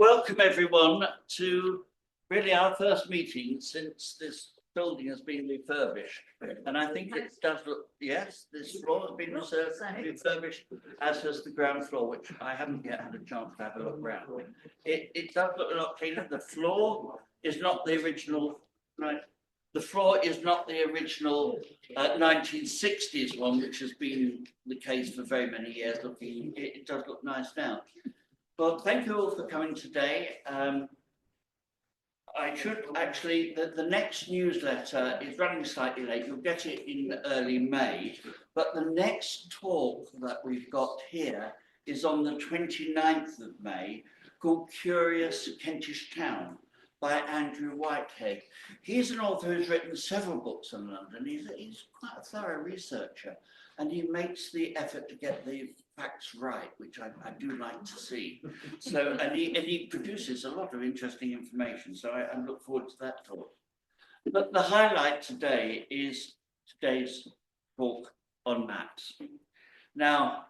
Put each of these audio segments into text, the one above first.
Welcome everyone to really our first meeting since this building has been refurbished. And I think it does look, yes, this floor has been refurbished, as has the ground floor, which I haven't yet had a chance to have a look around. It does look a lot cleaner. The floor is not the original, right? The floor is not the original 1960s one, which has been the case for very many years. It does look nice now. Well, thank you all for coming today. I should actually, the next newsletter is running slightly late. You'll get it in early May, but the next talk that we've got here is on the 29th of May, called Curious Kentish Town by Andrew Whitehead. He's an author who's written several books on London. He's quite a thorough researcher, and he makes the effort to get the facts right, which I do like to see. So, and he produces a lot of interesting information. So I look forward to that talk. But the highlight today is today's talk on maps. Now,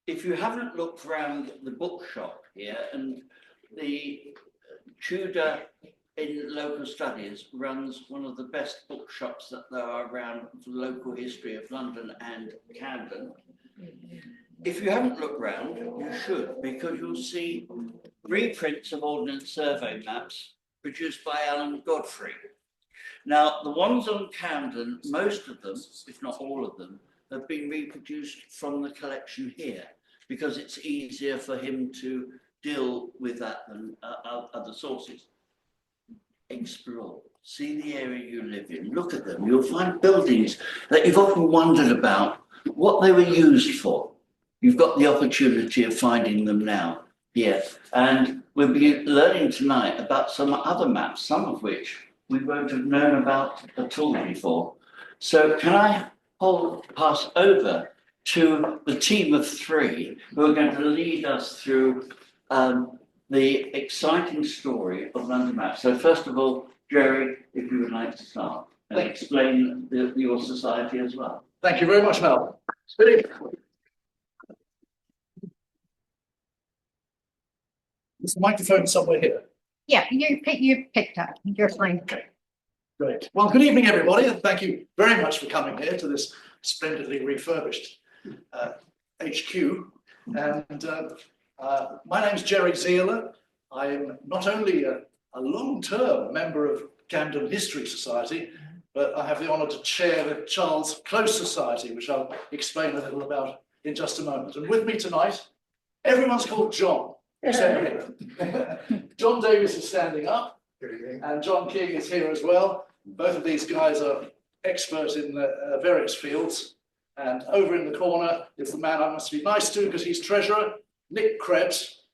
if you haven't looked around the bookshop here, and the Tudor in Local Studies runs one of the best bookshops that there are around the local history of London and Camden. If you haven't looked round, you should, because you'll see reprints of Ordnance Survey maps produced by Alan Godfrey. Now, the ones on Camden, most of them, if not all of them, have been reproduced from the collection here, because it's easier for him to deal with that than other sources. Explore, see the area you live in, look at them. You'll find buildings that you've often wondered about what they were used for. You've got the opportunity of finding them now here. And we'll be learning tonight about some other maps, some of which we won't have known about at all before. So can I pass over to the team of three who are going to lead us through the exciting story of London Maps. So first of all, Gerry, if you would like to start and explain your society as well. Thank you very much, Mel. Is the microphone somewhere here? Yeah, you picked up. You're fine. Okay, great. Well, good evening, everybody, and thank you very much for coming here to this splendidly refurbished HQ. And my name's Gerry Zierler. I'm not only a long-term member of Camden History Society, but I have the honour to chair the Charles Close Society, which I'll explain a little about in just a moment. And with me tonight, everyone's called John. Except me. John Davies is standing up, and John King is here as well. Both of these guys are experts in various fields. And over in the corner is the man I must be nice to because he's treasurer, Nick Krebs,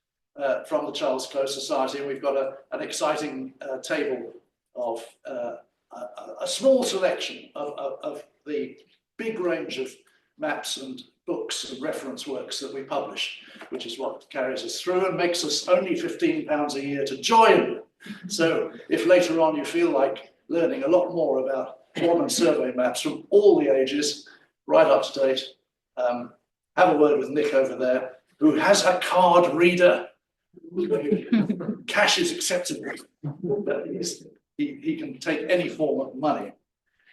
from the Charles Close Society. We've got an exciting table of a small selection of the big range of maps and books and reference works that we publish, which is what carries us through and makes us only £15 a year to join. So if later on you feel like learning a lot more about Ordnance Survey maps from all the ages, right up to date, have a word with Nick over there, who has a card reader. Cash is acceptable, but he can take any form of money.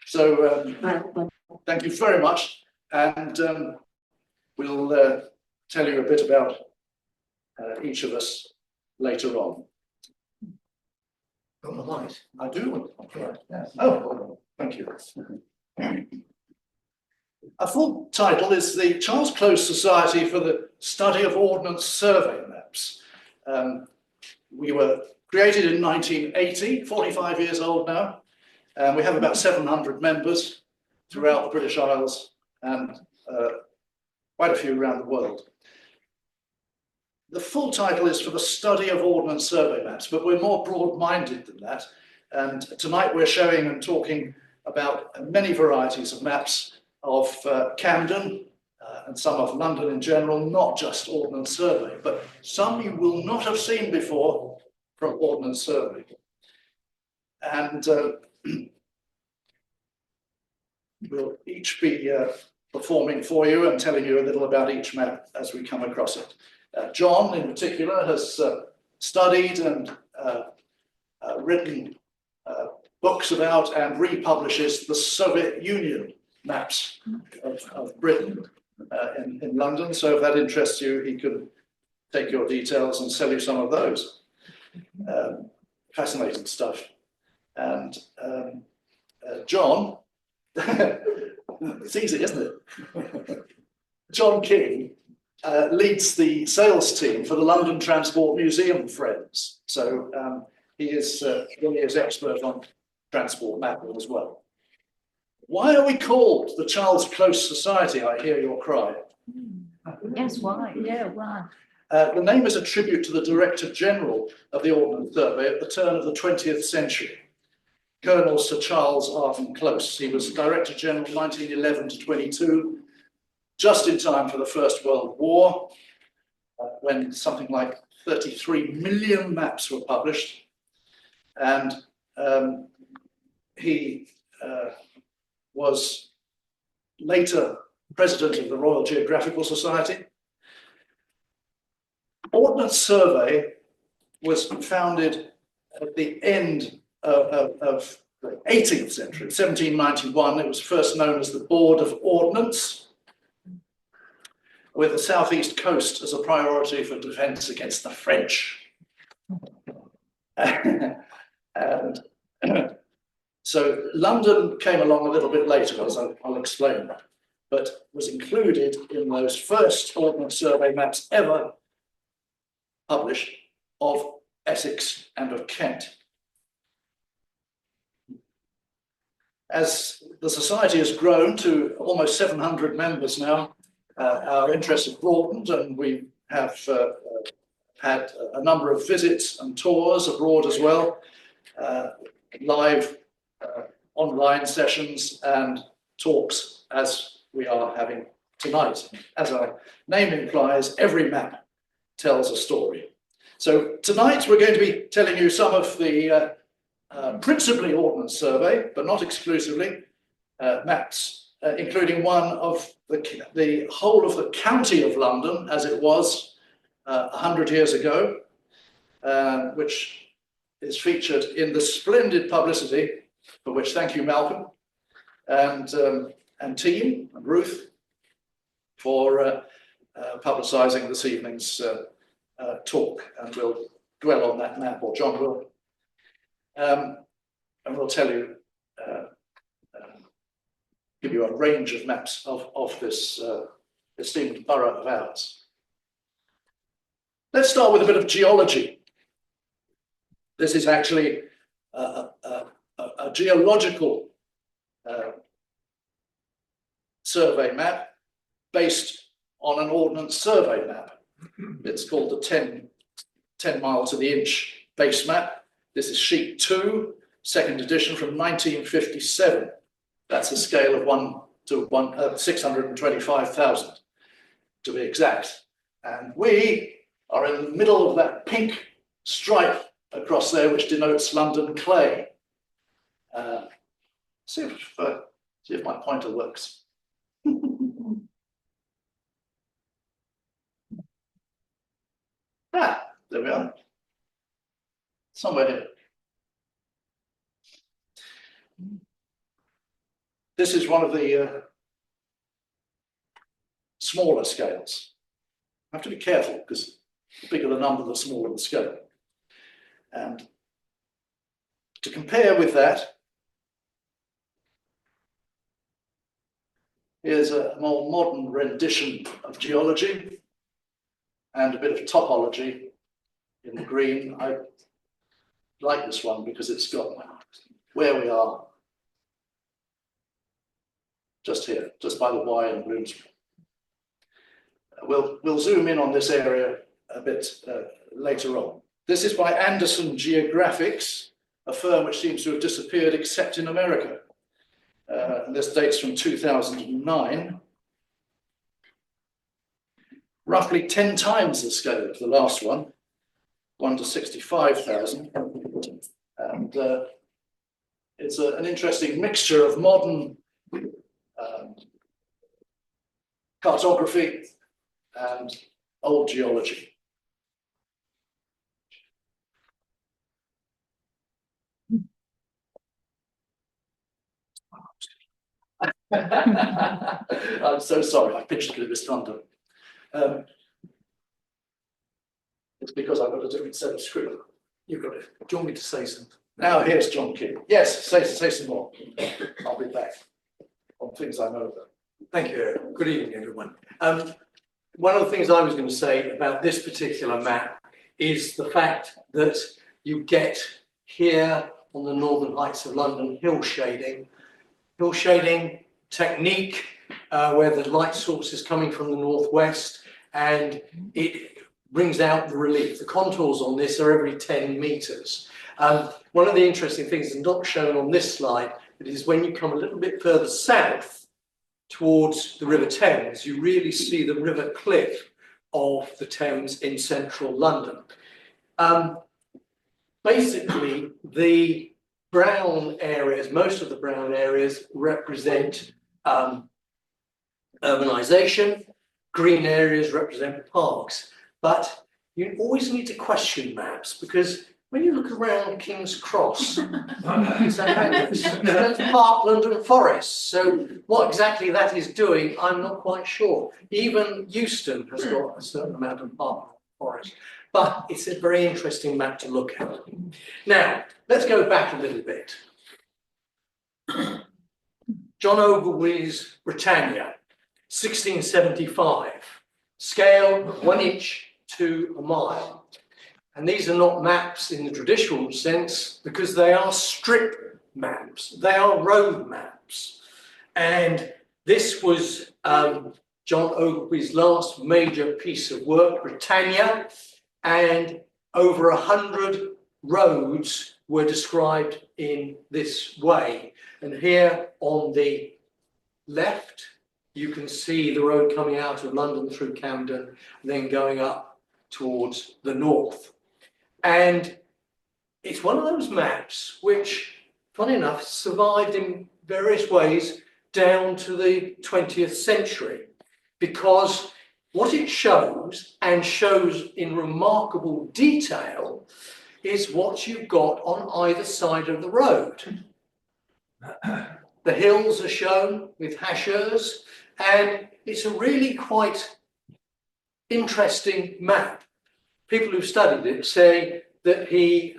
So thank you very much, and we'll tell you a bit about each of us later on. I do. Yes. Oh, thank you. A full title is the Charles Close Society for the Study of Ordnance Survey Maps. We were created in 1980, 45 years old now, and we have about 700 members throughout the British Isles and quite a few around the world. The full title is for the Study of Ordnance Survey Maps, but we're more broad-minded than that. And tonight we're showing and talking about many varieties of maps of Camden and some of London in general, not just Ordnance Survey, but some you will not have seen before from Ordnance Survey. And we'll each be performing for you and telling you a little about each map as we come across it. John, in particular, has studied and written books about and republishes the Soviet Union maps of Britain in London. So if that interests you, he could take your details and sell you some of those. Fascinating stuff. And John, it's easy, isn't it? John King leads the sales team for the London Transport Museum Friends. So he is expert on transport mapping as well. Why are we called the Charles Close Society? I hear your cry. Yes, why? Yeah, why? The name is a tribute to the Director General of the Ordnance Survey at the turn of the 20th century, Colonel Sir Charles Arden Close. He was Director General 1911 to 22, just in time for the First World War, when something like 33 million maps were published. And he was later President of the Royal Geographical Society. Ordnance Survey was founded at the end of the 18th century, 1791. It was first known as the Board of Ordnance, with the southeast coast as a priority for defence against the French. And so London came along a little bit later, as I'll explain, but was included in those first Ordnance Survey maps ever published of Essex and of Kent. As the society has grown to almost 700 members now, our interests have broadened, and we have had a number of visits and tours abroad as well, live online sessions and talks as we are having tonight. As our name implies, every map tells a story. So tonight we're going to be telling you some of the principally Ordnance Survey, but not exclusively, maps, including one of the whole of the county of London as it was 100 years ago, which is featured in the splendid publicity, for which thank you, Malcolm, and team, and Ruth, for publicising this evening's talk. And we'll dwell on that map, or John will, and we'll tell you, give you a range of maps of this esteemed borough of ours. Let's start with a bit of geology. This is actually a geological survey map based on an Ordnance Survey map. It's called the 10 mile to the inch base map. This is sheet 2, second edition from 1957. That's a scale of 1 to 625,000 to be exact. And we are in the middle of that pink stripe across there, which denotes London clay. See if my pointer works. There we are. Somewhere here. This is one of the smaller scales. I have to be careful because the bigger the number, the smaller the scale. And to compare with that, here's a more modern rendition of geology and a bit of topology in the green. I like this one because it's got where we are. Just here, just by the Y in Bloomsbury. We'll zoom in on this area a bit later on. This is by Anderson Geographics, a firm which seems to have disappeared except in America. And this dates from 2009. Roughly 10 times the scale of the last one, 1 to 65,000. And it's an interesting mixture of modern cartography and old geology. I'm so sorry, I pitched a bit of this thunder. It's because I've got a different set of script. You've got it. Do you want me to say something? Now here's John King. Yes, say some more. I'll be back on things I know about. Thank you, Eric. Good evening, everyone. One of the things I was going to say about this particular map is the fact that you get here on the northern heights of London hill shading technique where the light source is coming from the northwest and it brings out the relief. The contours on this are every 10 meters. One of the interesting things is not shown on this slide, but is when you come a little bit further south towards the River Thames, you really see the river cliff of the Thames in central London. Basically, the brown areas, most of the brown areas represent urbanisation, green areas represent parks. But you always need to question maps because when you look around King's Cross, it's parkland and forest. So what exactly that is doing, I'm not quite sure. Even Euston has got a certain amount of parkland and forest. But it's a very interesting map to look at. Now, let's go back a little bit. John Ogilvy's Britannia, 1675. Scale 1 inch to a mile. And these are not maps in the traditional sense because they are strip maps. They are road maps. And this was John Ogilvy's last major piece of work, Britannia, and over 100 roads were described in this way. And here on the left, you can see the road coming out of London through Camden, then going up towards the north. And it's one of those maps which, funny enough, survived in various ways down to the 20th century, because what it shows, and shows in remarkable detail, is what you've got on either side of the road. The hills are shown with hachures, and it's a really quite interesting map. People who've studied it say that he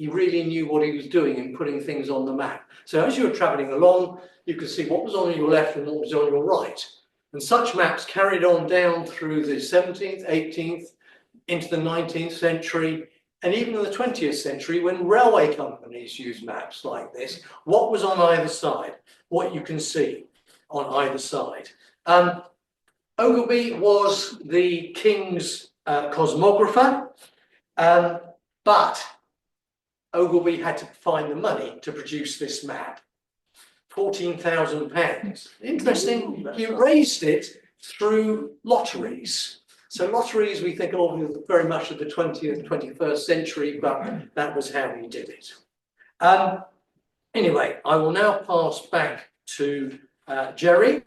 really knew what he was doing in putting things on the map. So as you were travelling along, you could see what was on your left and what was on your right. And such maps carried on down through the 17th, 18th, into the 19th century, and even in the 20th century, when railway companies used maps like this, what was on either side, what you can see on either side. Ogilvy was the king's cosmographer, but Ogilvy had to find the money to produce this map. £14,000. Interesting, he raised it through lotteries. So lotteries we think of very much of the 20th, 21st century, but that was how he did it. Anyway, I will now pass back to Gerry,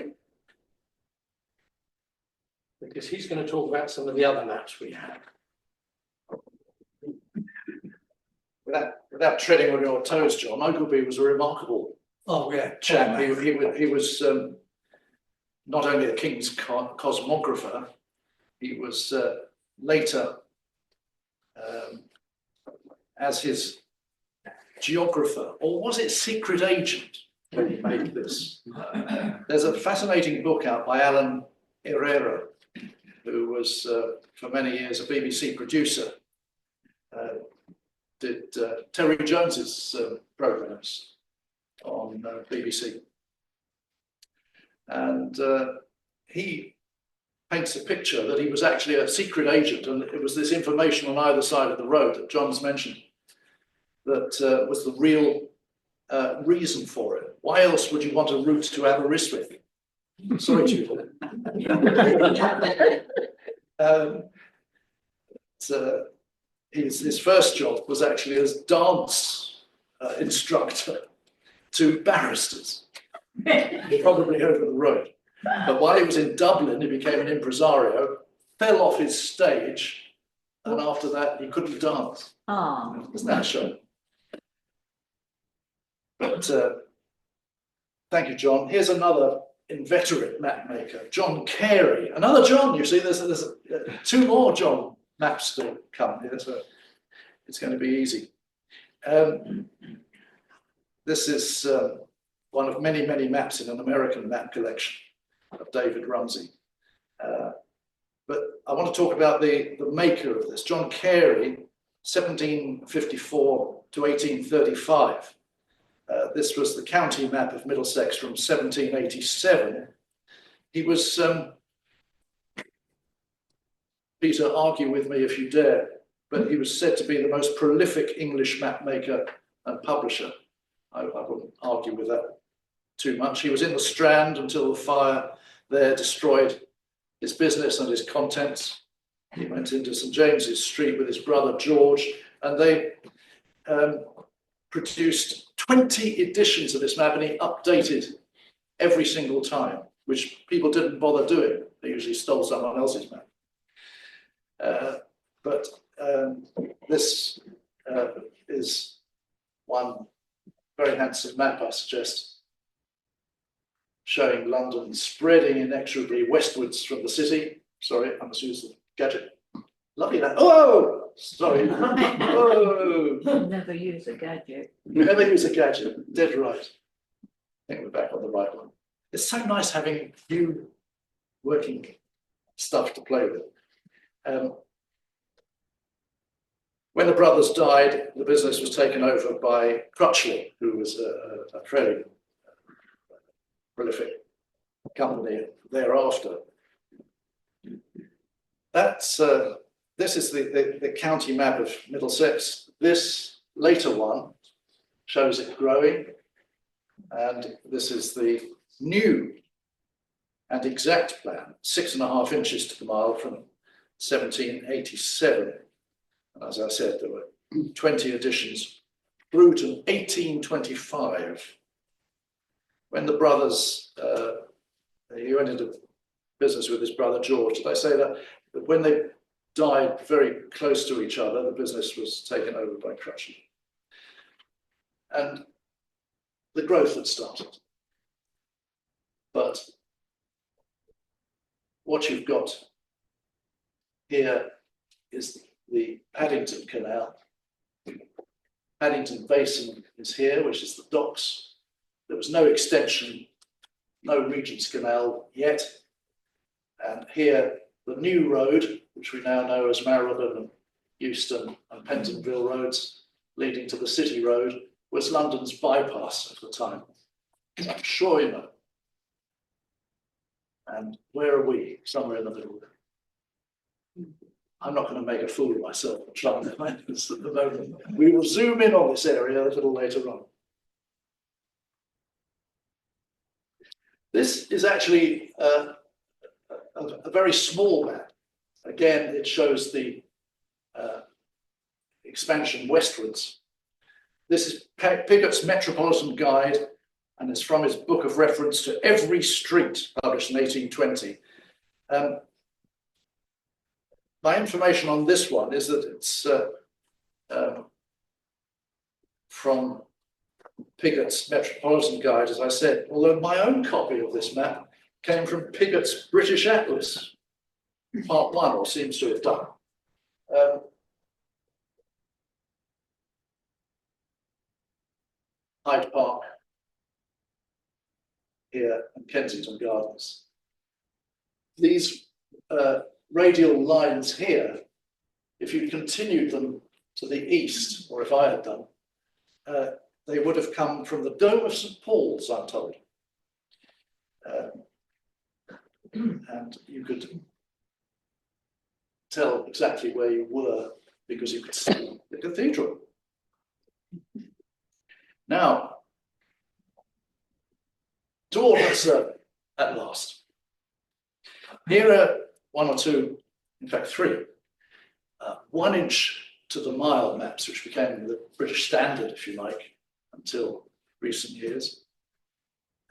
because he's going to talk about some of the other maps we have. Without treading on your toes, John, Ogilvy was a remarkable chap. He was not only the king's cosmographer, he was later as his geographer, or was it secret agent when he made this? There's a fascinating book out by Alan Herrera, who was for many years a BBC producer, did Terry Jones's programs on BBC, and he paints a picture that he was actually a secret agent, and it was this information on either side of the road that John's mentioned that was the real reason for it. Why else would you want a route to Aberystwyth? Sorry, Judah. His first job was actually as dance instructor to barristers, probably over the road. But while he was in Dublin, he became an impresario, fell off his stage, and after that, he couldn't dance. Oh. Isn't that a shame? But Thank you, John. Here's another inveterate map maker, John Carey. Another John, you see, there's two more John maps to come here, so it's going to be easy. This is one of many, many maps in an American map collection of David Rumsey. But I want to talk about the maker of this, John Carey, 1754 to 1835. This was the county map of Middlesex from 1787. He was, Peter, argue with me if you dare, but he was said to be the most prolific English map maker and publisher. I wouldn't argue with that too much. He was in the Strand until the fire there destroyed his business and his contents. He went into St James's Street with his brother George, and they produced 20 editions of this map, and he updated every single time, which people didn't bother doing. They usually stole someone else's map. But this is one very handsome map, I suggest, showing London spreading inexorably westwards from the city. Sorry, I must use the gadget. Lovely that. Oh, sorry. Oh. Never use a gadget. Never use a gadget. Dead right. I think we're back on the right one. It's so nice having new working stuff to play with. When the brothers died, the business was taken over by Crutchley, who was a fairly prolific company thereafter. That's this is the county map of Middlesex. This later one shows it growing, and this is the new and exact plan, 6.5 inches to the mile from 1787. And as I said, there were 20 editions through to 1825. When the brothers, he went into business with his brother George. Did I say that? But when they died very close to each other, the business was taken over by Crutchley. And the growth had started. But what you've got here is the Paddington Canal. Paddington Basin is here, which is the docks. There was no extension, no Regent's Canal yet. And here, the new road, which we now know as Marylebone and Euston and Pentonville roads, leading to the City Road, was London's bypass at the time. I'm sure you know. And where are we? Somewhere in the middle. I'm not going to make a fool of myself and try and find this at the moment. We will zoom in on this area a little later on. This is actually a very small map. Again, it shows the expansion westwards. This is Piggott's Metropolitan Guide, and it's from his book of reference to every street, published in 1820. My information on this one is that it's from Piggott's Metropolitan Guide, as I said, although my own copy of this map came from Piggott's British Atlas, part 1, or seems to have done. Hyde Park here and Kensington Gardens. These radial lines here, if you continued them to the east, or if I had done, they would have come from the Dome of St Paul's, I'm told. And you could tell exactly where you were because you could see the cathedral. Now, towards at last. Here are 1 or 2, in fact 3, 1 inch to the mile maps, which became the British standard, if you like, until recent years.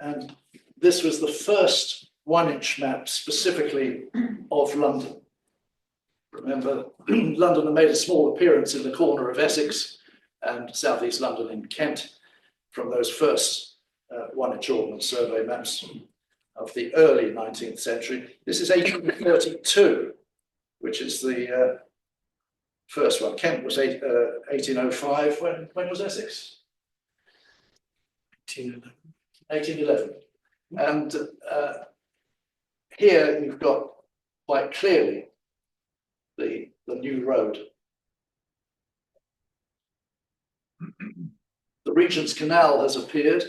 And this was the first 1 inch map specifically of London. Remember, London had made a small appearance in the corner of Essex and southeast London in Kent from those first one-inch ordnance survey maps of the early 19th century. This is 1832, which is the first one. Kent was 1805. When was Essex? 1811. And here you've got quite clearly the new road. The Regent's Canal has appeared.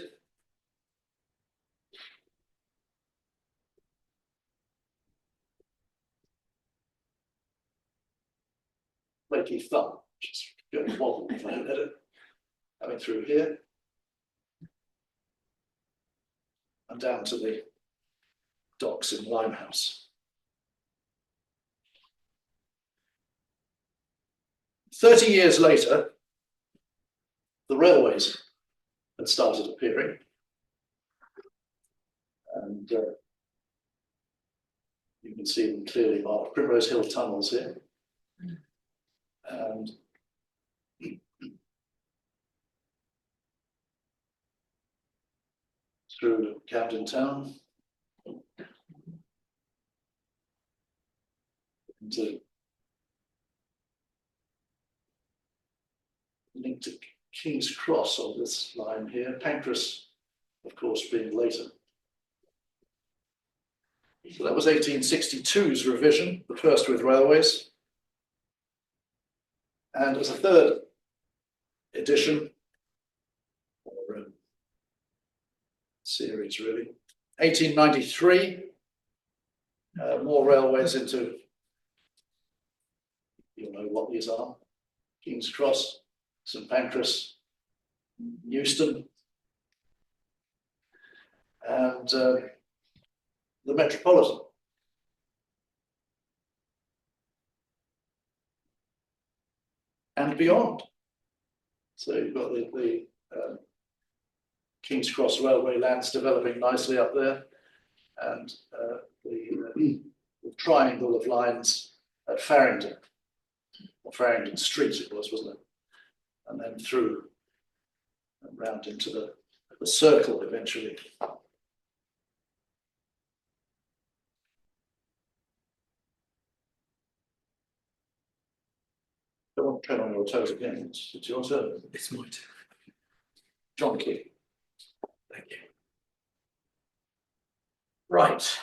Flaky thumb, just going wobble if I had it. Coming through here. And down to the docks in Limehouse. 30 years later, the railways had started appearing. And you can see them clearly marked. Primrose Hill tunnels here. And through to Camden Town. Into linked to King's Cross on this line here, Pancras, of course, being later. So that was 1862's revision, the first with railways. And as a third edition, or series really, 1893, more railways into, you'll know what these are, King's Cross, St Pancras, Euston, and the Metropolitan. And beyond. So you've got the King's Cross railway lands developing nicely up there, and the triangle of lines at Farringdon, or Farringdon Street it was, wasn't it? And then through and round into the circle eventually. I won't tread on your toes again. It's your turn. It's my turn. John Key. Thank you. Right.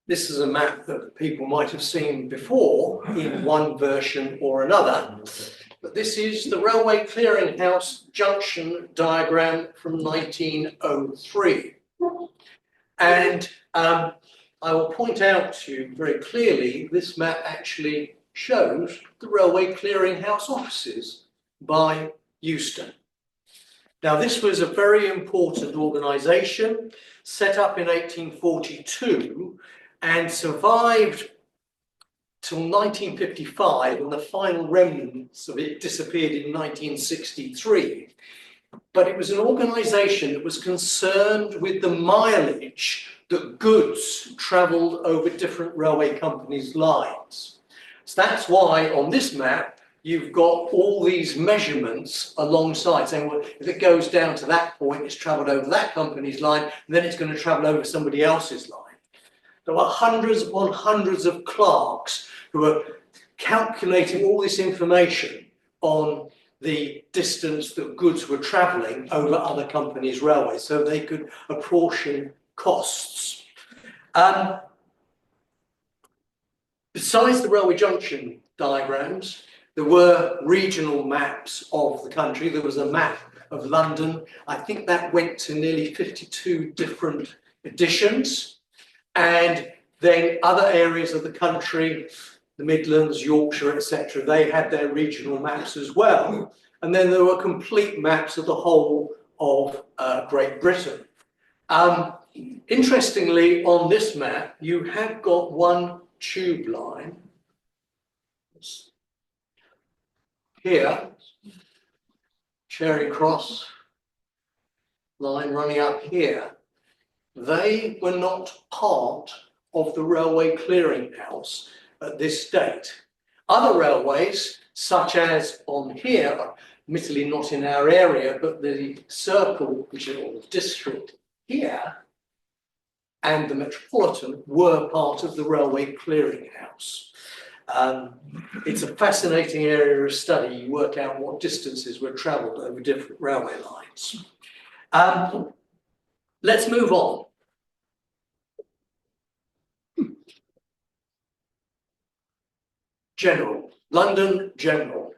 This is a map that people might have seen before in one version or another, but this is the Railway Clearinghouse Junction diagram from 1903. And I will point out to you very clearly, this map actually shows the Railway Clearinghouse offices by Euston. Now, this was a very important organisation set up in 1842 and survived till 1955, and the final remnants of it disappeared in 1963. But it was an organisation that was concerned with the mileage that goods travelled over different railway companies' lines. So that's why on this map, you've got all these measurements alongside, saying, well, if it goes down to that point, it's travelled over that company's line, and then it's going to travel over somebody else's line. There were hundreds upon hundreds of clerks who were calculating all this information on the distance that goods were travelling over other companies' railways, so they could apportion costs. Besides the railway junction diagrams, there were regional maps of the country. There was a map of London. I think that went to nearly 52 different editions. And then other areas of the country, the Midlands, Yorkshire, etc., they had their regional maps as well. And then there were complete maps of the whole of Great Britain. Interestingly, on this map, you have got one tube line here, Charing Cross line running up here. They were not part of the Railway Clearinghouse at this date. Other railways, such as on here, admittedly not in our area, but the circle, which is the district here, and the Metropolitan were part of the Railway Clearinghouse. It's a fascinating area of study. You work out what distances were travelled over different railway lines. Let's move on. General, London General.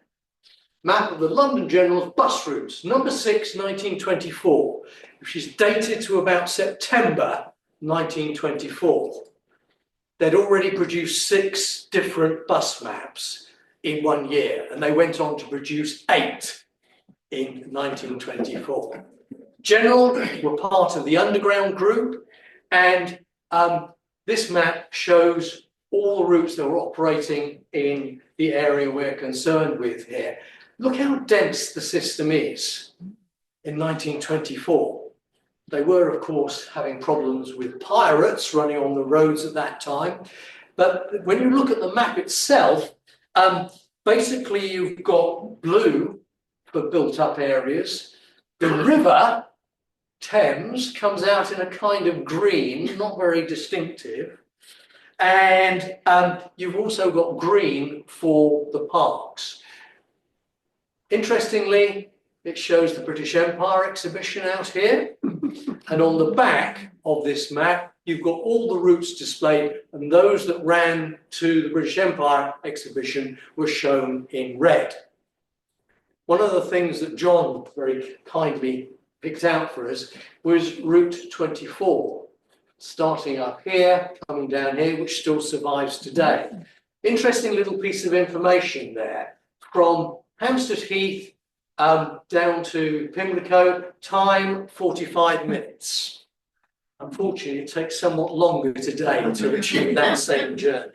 Map of the London General's bus routes, number 6, 1924, which is dated to about September 1924. They'd already produced 6 different bus maps in 1 year, and they went on to produce 8 in 1924. General were part of the Underground group, and this map shows all the routes that were operating in the area we're concerned with here. Look how dense the system is in 1924. They were, of course, having problems with pirates running on the roads at that time. But when you look at the map itself, basically you've got blue for built up areas. The river, Thames, comes out in a kind of green, not very distinctive. And you've also got green for the parks. Interestingly, it shows the British Empire exhibition out here. And on the back of this map, you've got all the routes displayed, and those that ran to the British Empire exhibition were shown in red. One of the things that John very kindly picked out for us was Route 24, starting up here, coming down here, which still survives today. Interesting little piece of information there. From Hampstead Heath down to Pimlico, time 45 minutes. Unfortunately, it takes somewhat longer today to achieve that same journey.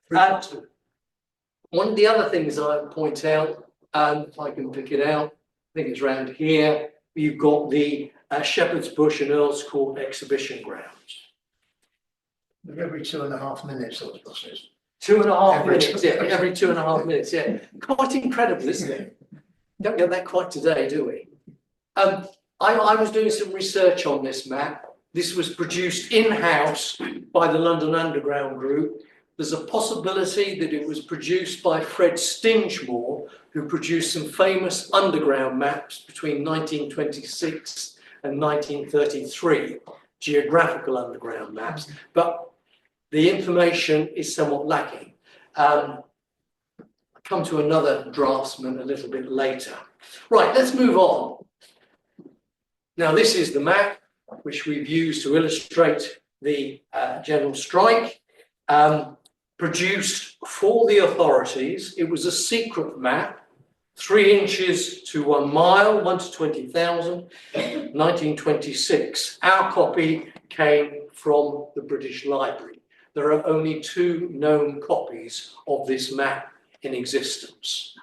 One of the other things I would point out, if I can pick it out, I think it's around here, you've got the Shepherd's Bush and Earl's Court exhibition grounds. Every 2.5 minutes, those buses. 2.5 minutes, yeah, every 2.5 minutes, yeah. Quite incredible, isn't it? Don't get that quite today, do we? I was doing some research on this map. This was produced in-house by the London Underground group. There's a possibility that it was produced by Fred Stingemore, who produced some famous underground maps between 1926 and 1933, geographical underground maps. But the information is somewhat lacking. I'll come to another draftsman a little bit later. Right, let's move on. Now, this is the map which we've used to illustrate the general strike. Produced for the authorities. It was a secret map, 3 inches to 1 mile, 1 to 20,000, 1926. Our copy came from the British Library. There are only 2 known copies of this map in existence.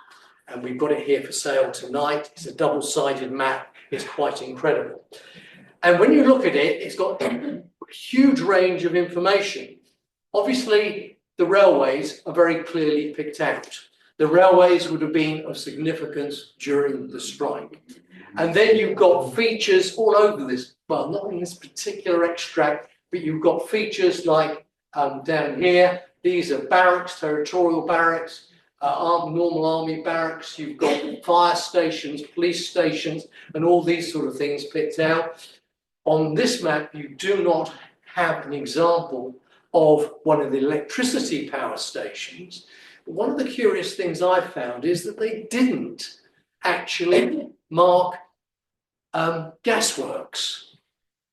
And we've got it here for sale tonight. It's a double-sided map. It's quite incredible. And when you look at it, it's got a huge range of information. Obviously, the railways are very clearly picked out. The railways would have been of significance during the strike. And then you've got features all over this, well, not in this particular extract, but you've got features like down here. These are barracks, territorial barracks, normal army barracks. You've got fire stations, police stations, and all these sort of things picked out. On this map, you do not have an example of one of the electricity power stations. But one of the curious things I found is that they didn't actually mark gasworks.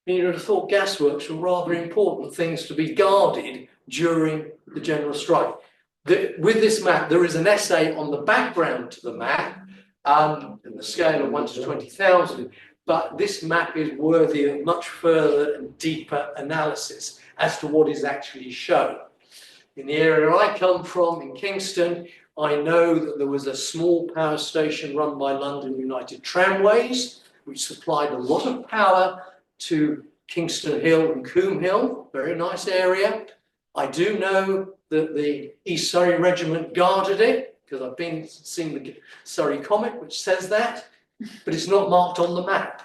You would have thought gasworks were rather important things to be guarded during the general strike. With this map, there is an essay on the background to the map, in the scale of 1 to 20,000, but this map is worthy of much further and deeper analysis as to what is actually shown. In the area I come from, in Kingston, I know that there was a small power station run by London United Tramways, which supplied a lot of power to Kingston Hill and Coombe Hill, very nice area. I do know that the East Surrey Regiment guarded it, because I've been seeing the Surrey comic, which says that, but it's not marked on the map.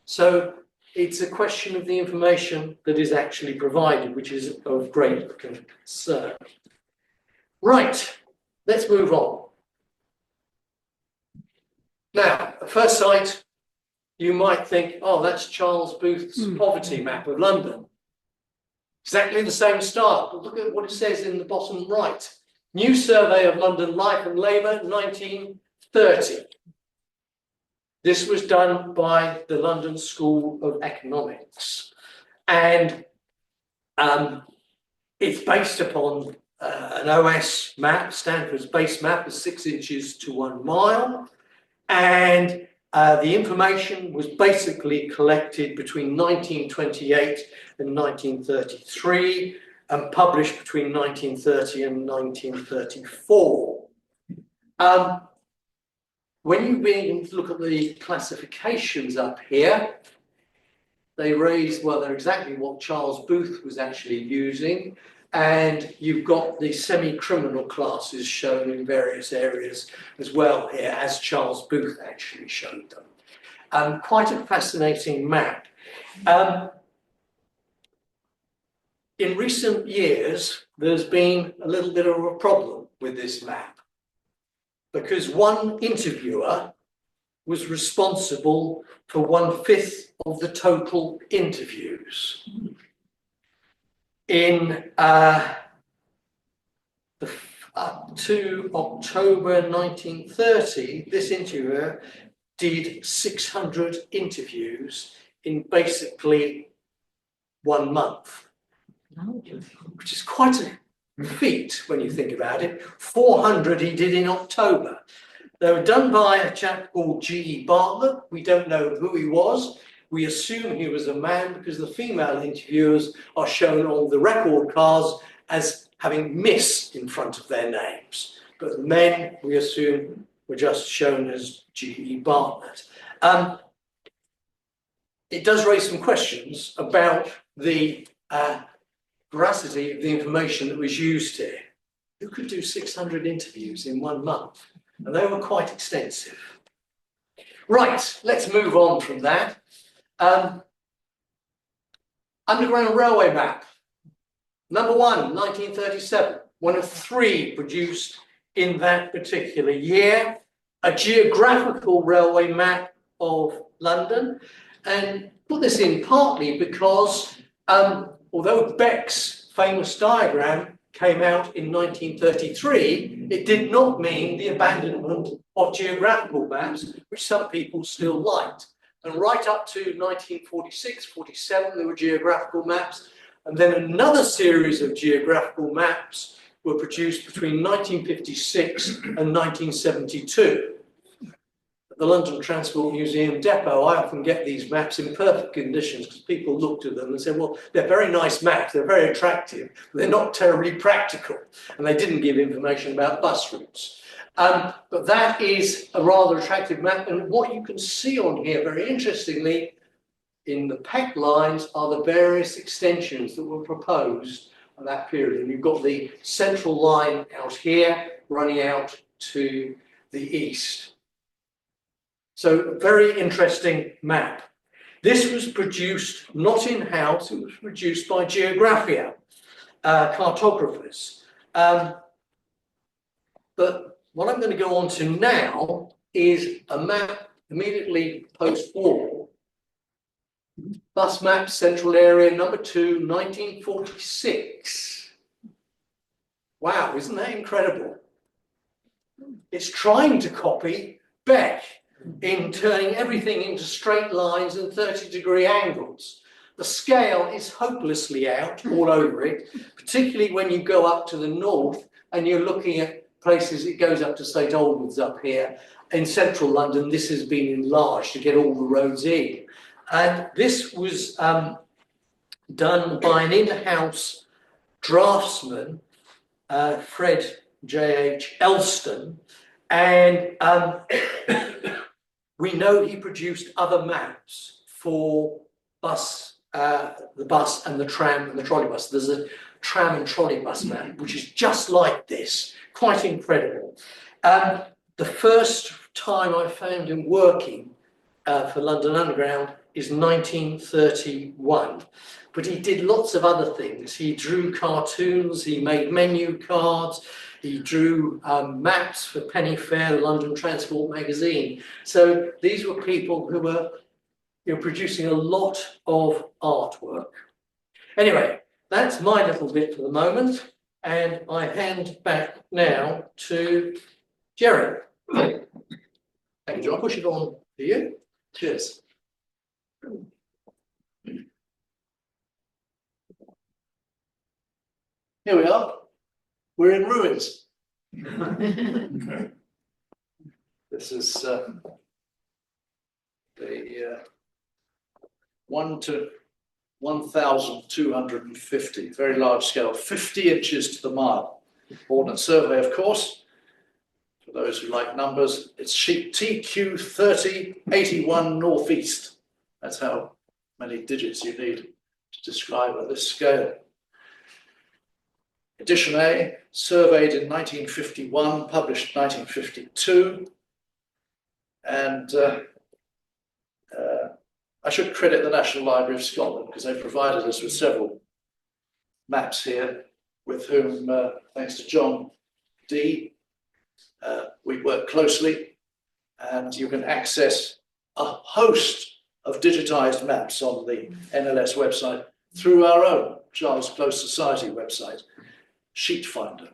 So it's a question of the information that is actually provided, which is of great concern. Right, let's move on. Now, at first sight, you might think, oh, that's Charles Booth's poverty map of London. Exactly the same style, but look at what it says in the bottom right. New Survey of London Life and Labour, 1930. This was done by the London School of Economics. And it's based upon an OS map, Stanford's base map of 6 inches to 1 mile. And the information was basically collected between 1928 and 1933 and published between 1930 and 1934. When you begin to look at the classifications up here, they raise, well, they're exactly what Charles Booth was actually using. And you've got the semi-criminal classes shown in various areas as well here, as Charles Booth actually showed them. Quite a fascinating map. In recent years, there's been a little bit of a problem with this map, because one interviewer was responsible for 1/5 of the total interviews. In up to October 1930, this interviewer did 600 interviews in basically 1 month, which is quite a feat when you think about it. 400 he did in October. They were done by a chap called G.E. Bartlett. We don't know who he was. We assume he was a man because the female interviewers are shown on the record cards as having Miss in front of their names. But the men, we assume, were just shown as G.E. Bartlett. It does raise some questions about the veracity of the information that was used here. Who could do 600 interviews in 1 month? And they were quite extensive. Right, let's move on from that. Underground Railway map. Number 1, 1937. One of 3 produced in that particular year. A geographical railway map of London. And put this in partly because although Beck's famous diagram came out in 1933, it did not mean the abandonment of geographical maps, which some people still liked. And right up to 1946, 47, there were geographical maps. And then another series of geographical maps were produced between 1956 and 1972. At the London Transport Museum depot, I often get these maps in perfect conditions because people looked at them and said, well, they're very nice maps, they're very attractive, but they're not terribly practical. And they didn't give information about bus routes. But that is a rather attractive map. And what you can see on here, very interestingly, in the PEC lines are the various extensions that were proposed at that period. And you've got the central line out here running out to the east. So a very interesting map. This was produced not in-house, it was produced by Geographia, cartographers. But what I'm going to go on to now is a map immediately post-war. Bus map, central area, number 2, 1946. Wow, isn't that incredible? It's trying to copy Beck in turning everything into straight lines and 30-degree angles. The scale is hopelessly out all over it, particularly when you go up to the north and you're looking at places, it goes up to St Albans up here. In central London, this has been enlarged to get all the roads in. And this was done by an in-house draftsman, Fred J.H. Elston, and we know he produced other maps for the bus and the tram and the trolleybus. There's tram and trolley bus map, which is just like this, quite incredible. The first time I found him working for London Underground is 1931, but he did lots of other things. He drew cartoons, he made menu cards, he drew maps for Penny Fair, the London Transport magazine. So these were people who were producing a lot of artwork. Anyway, that's my little bit for the moment, and I hand back now to Gerry. Thank you, John. Push it on to you. Cheers. Here we are. We're in ruins. This is the 1 to 1,250, very large scale, 50 inches to the mile. Ordnance Survey, of course. For those who like numbers, it's sheet TQ 3081 northeast. That's how many digits you need to describe at this scale. Edition A, surveyed in 1951, published 1952. And I should credit the National Library of Scotland because they provided us with several maps here, with whom, thanks to John D, we work closely, and you can access a host of digitized maps on the NLS website through our own Charles Close Society website, Sheet Finder.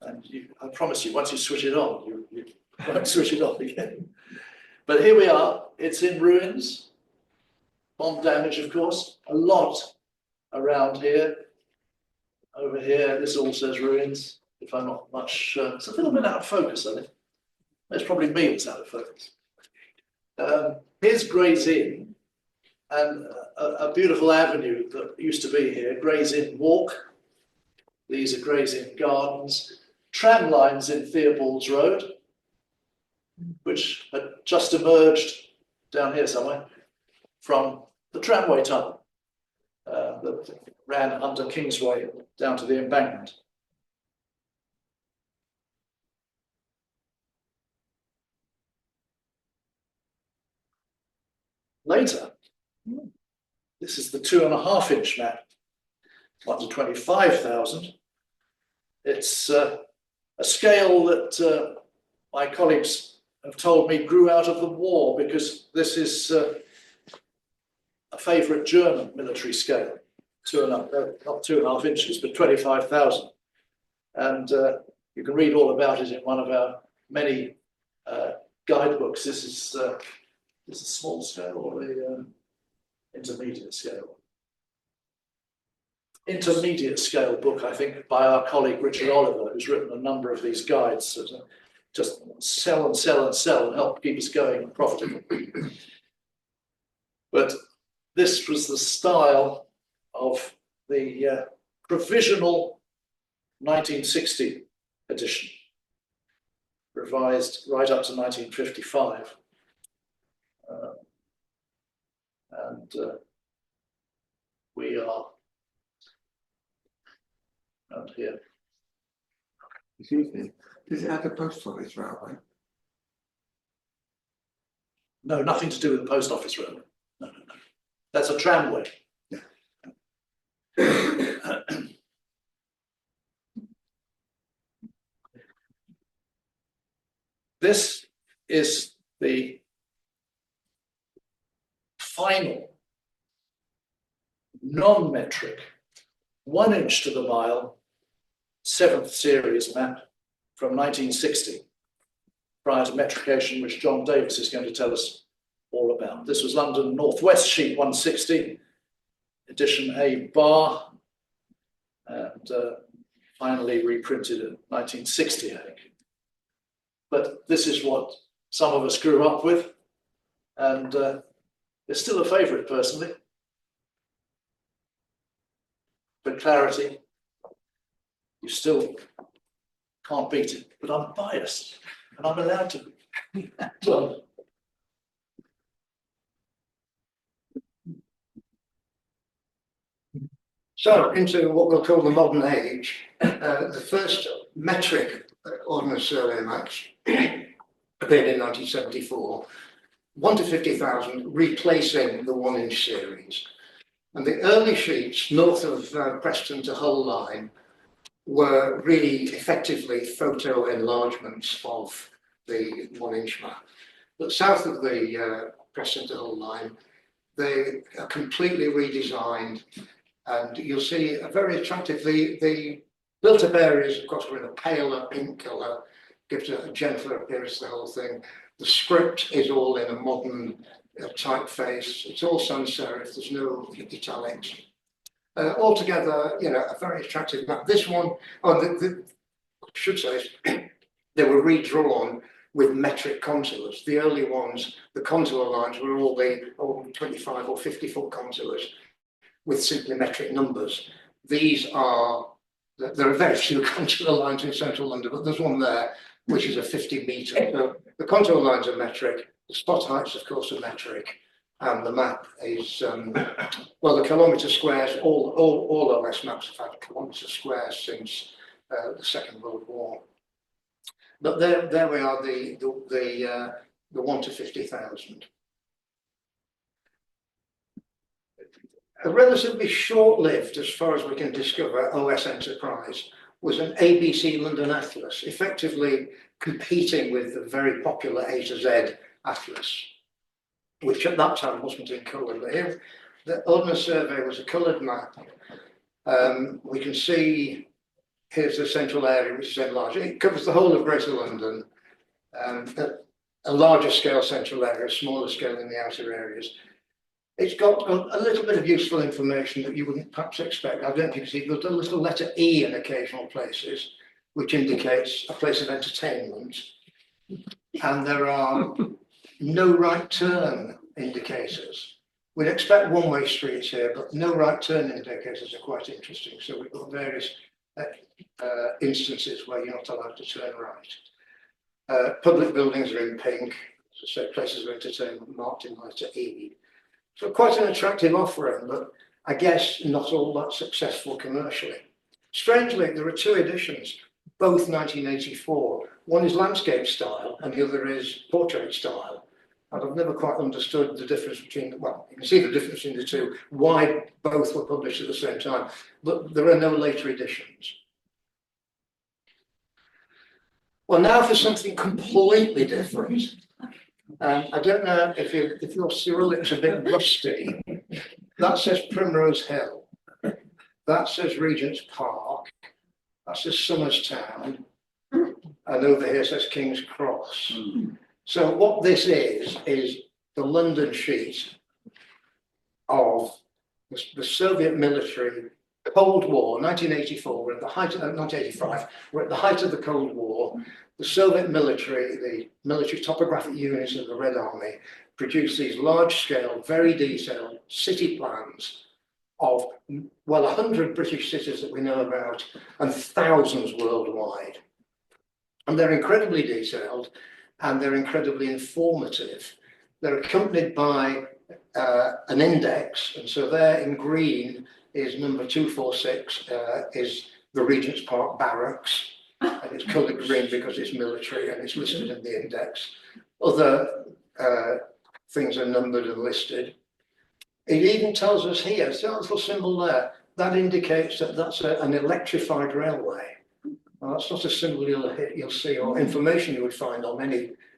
And I promise you, once you switch it on, you won't switch it off again. But here we are, it's in ruins. Bomb damage, of course, a lot around here. Over here, this all says ruins. If I'm not much, it's a little bit out of focus, I think. It's probably me that's out of focus. Here's Gray's Inn, and a beautiful avenue that used to be here, Gray's Inn Walk. These are Gray's Inn Gardens. Tram lines in Theobald's Road, which had just emerged down here somewhere from the tramway tunnel that ran under Kingsway down to the embankment. Later, this is the 2.5-inch map, 1 to 25,000. It's a scale that my colleagues have told me grew out of the war, because this is a favourite German military scale, not 2.5 inches, but 25,000. And you can read all about it in one of our many guidebooks. This is a small scale or the intermediate scale? Intermediate scale book, I think, by our colleague Richard Oliver, who's written a number of these guides. So just sell and sell and sell and help keep us going and profitable. But this was the style of the provisional 1960 edition, revised right up to 1955. We are out here. Excuse me, does it have the post office railway? No, nothing to do with the post office railway. No. That's a tramway. Yeah. This is the final non-metric 1 inch to the mile 7th series map from 1960, prior to metrication, which John Davies is going to tell us all about. This was London Northwest sheet 160, edition A bar, and finally reprinted in 1960, I think. But this is what some of us grew up with, and it's still a favourite personally. For clarity, you still can't beat it, but I'm biased and I'm allowed to be. Well, So into what we'll call the modern age, the first metric ordnance survey maps appeared in 1974, 1 to 50,000, replacing the 1-inch series. And the early sheets north of Preston to Hull line were really effectively photo enlargements of the 1-inch map. But south of the Preston to Hull line, they are completely redesigned, and you'll see a very attractive, the built-up areas, of course, were in a paler pink colour, gives a gentler appearance to the whole thing. The script is all in a modern typeface. It's all sans serif, there's no italics. Altogether, you know, a very attractive map. This one, I should say, they were redrawn with metric contours. The early ones, the contour lines were all the 25 or 50 foot contours with simply metric numbers. These are, there are very few contour lines in central London, but there's one there which is a 50 metre. So the contour lines are metric, the spot heights, of course, are metric, and the map is, well, the kilometre squares, all OS maps have had kilometre squares since the Second World War. But there we are, the 1 to 50,000. A relatively short-lived, as far as we can discover, OS enterprise was an ABC London Atlas, effectively competing with the very popular A to Z Atlas, which at that time wasn't in colour. But here, the Ordnance Survey was a coloured map. We can see, here's the central area, which is enlarged. It covers the whole of Greater London, a larger scale central area, smaller scale in the outer areas. It's got a little bit of useful information that you wouldn't perhaps expect. I don't think it's got a little letter E in occasional places, which indicates a place of entertainment. And there are no right turn indicators. We'd expect one-way streets here, but no right turn indicators are quite interesting. So we've got various instances where you're not allowed to turn right. Public buildings are in pink, so places of entertainment marked in letter E. So quite an attractive offering, but I guess not all that successful commercially. Strangely, there are two editions, both 1984. One is landscape style and the other is portrait style. And I've never quite understood the difference between, well, you can see the difference in the two, why both were published at the same time, but there are no later editions. Well, now for something completely different. I don't know if your Cyrillic's a bit rusty. That says Primrose Hill. That says Regent's Park. That says Somers Town. And over here says King's Cross. So what this is the London sheet of the Soviet military Cold War, 1984, we're at the height of, 1985, we're at the height of the Cold War. The Soviet military, the military topographic units of the Red Army, produced these large-scale, very detailed city plans of, well, 100 British cities that we know about and thousands worldwide. And they're incredibly detailed and they're incredibly informative. They're accompanied by an index, and so there in green is number 246, is the Regent's Park Barracks. And it's coloured green because it's military and it's listed in the index. Other things are numbered and listed. It even tells us here, see that little symbol there, that indicates that that's an electrified railway. Well, that's not a symbol you'll see or information you would find on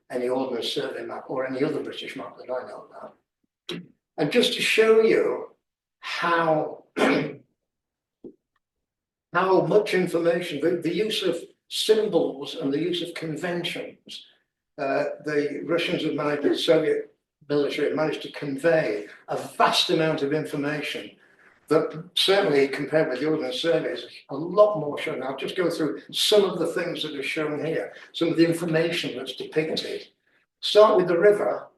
any ordnance survey map or any other British map that I know about. And just to show you how much information, the use of symbols and the use of conventions, the Russians have managed, the Soviet military have managed to convey a vast amount of information that certainly compared with the ordnance surveys, a lot more shown. I'll just go through some of the things that are shown here, some of the information that's depicted. Start with the river.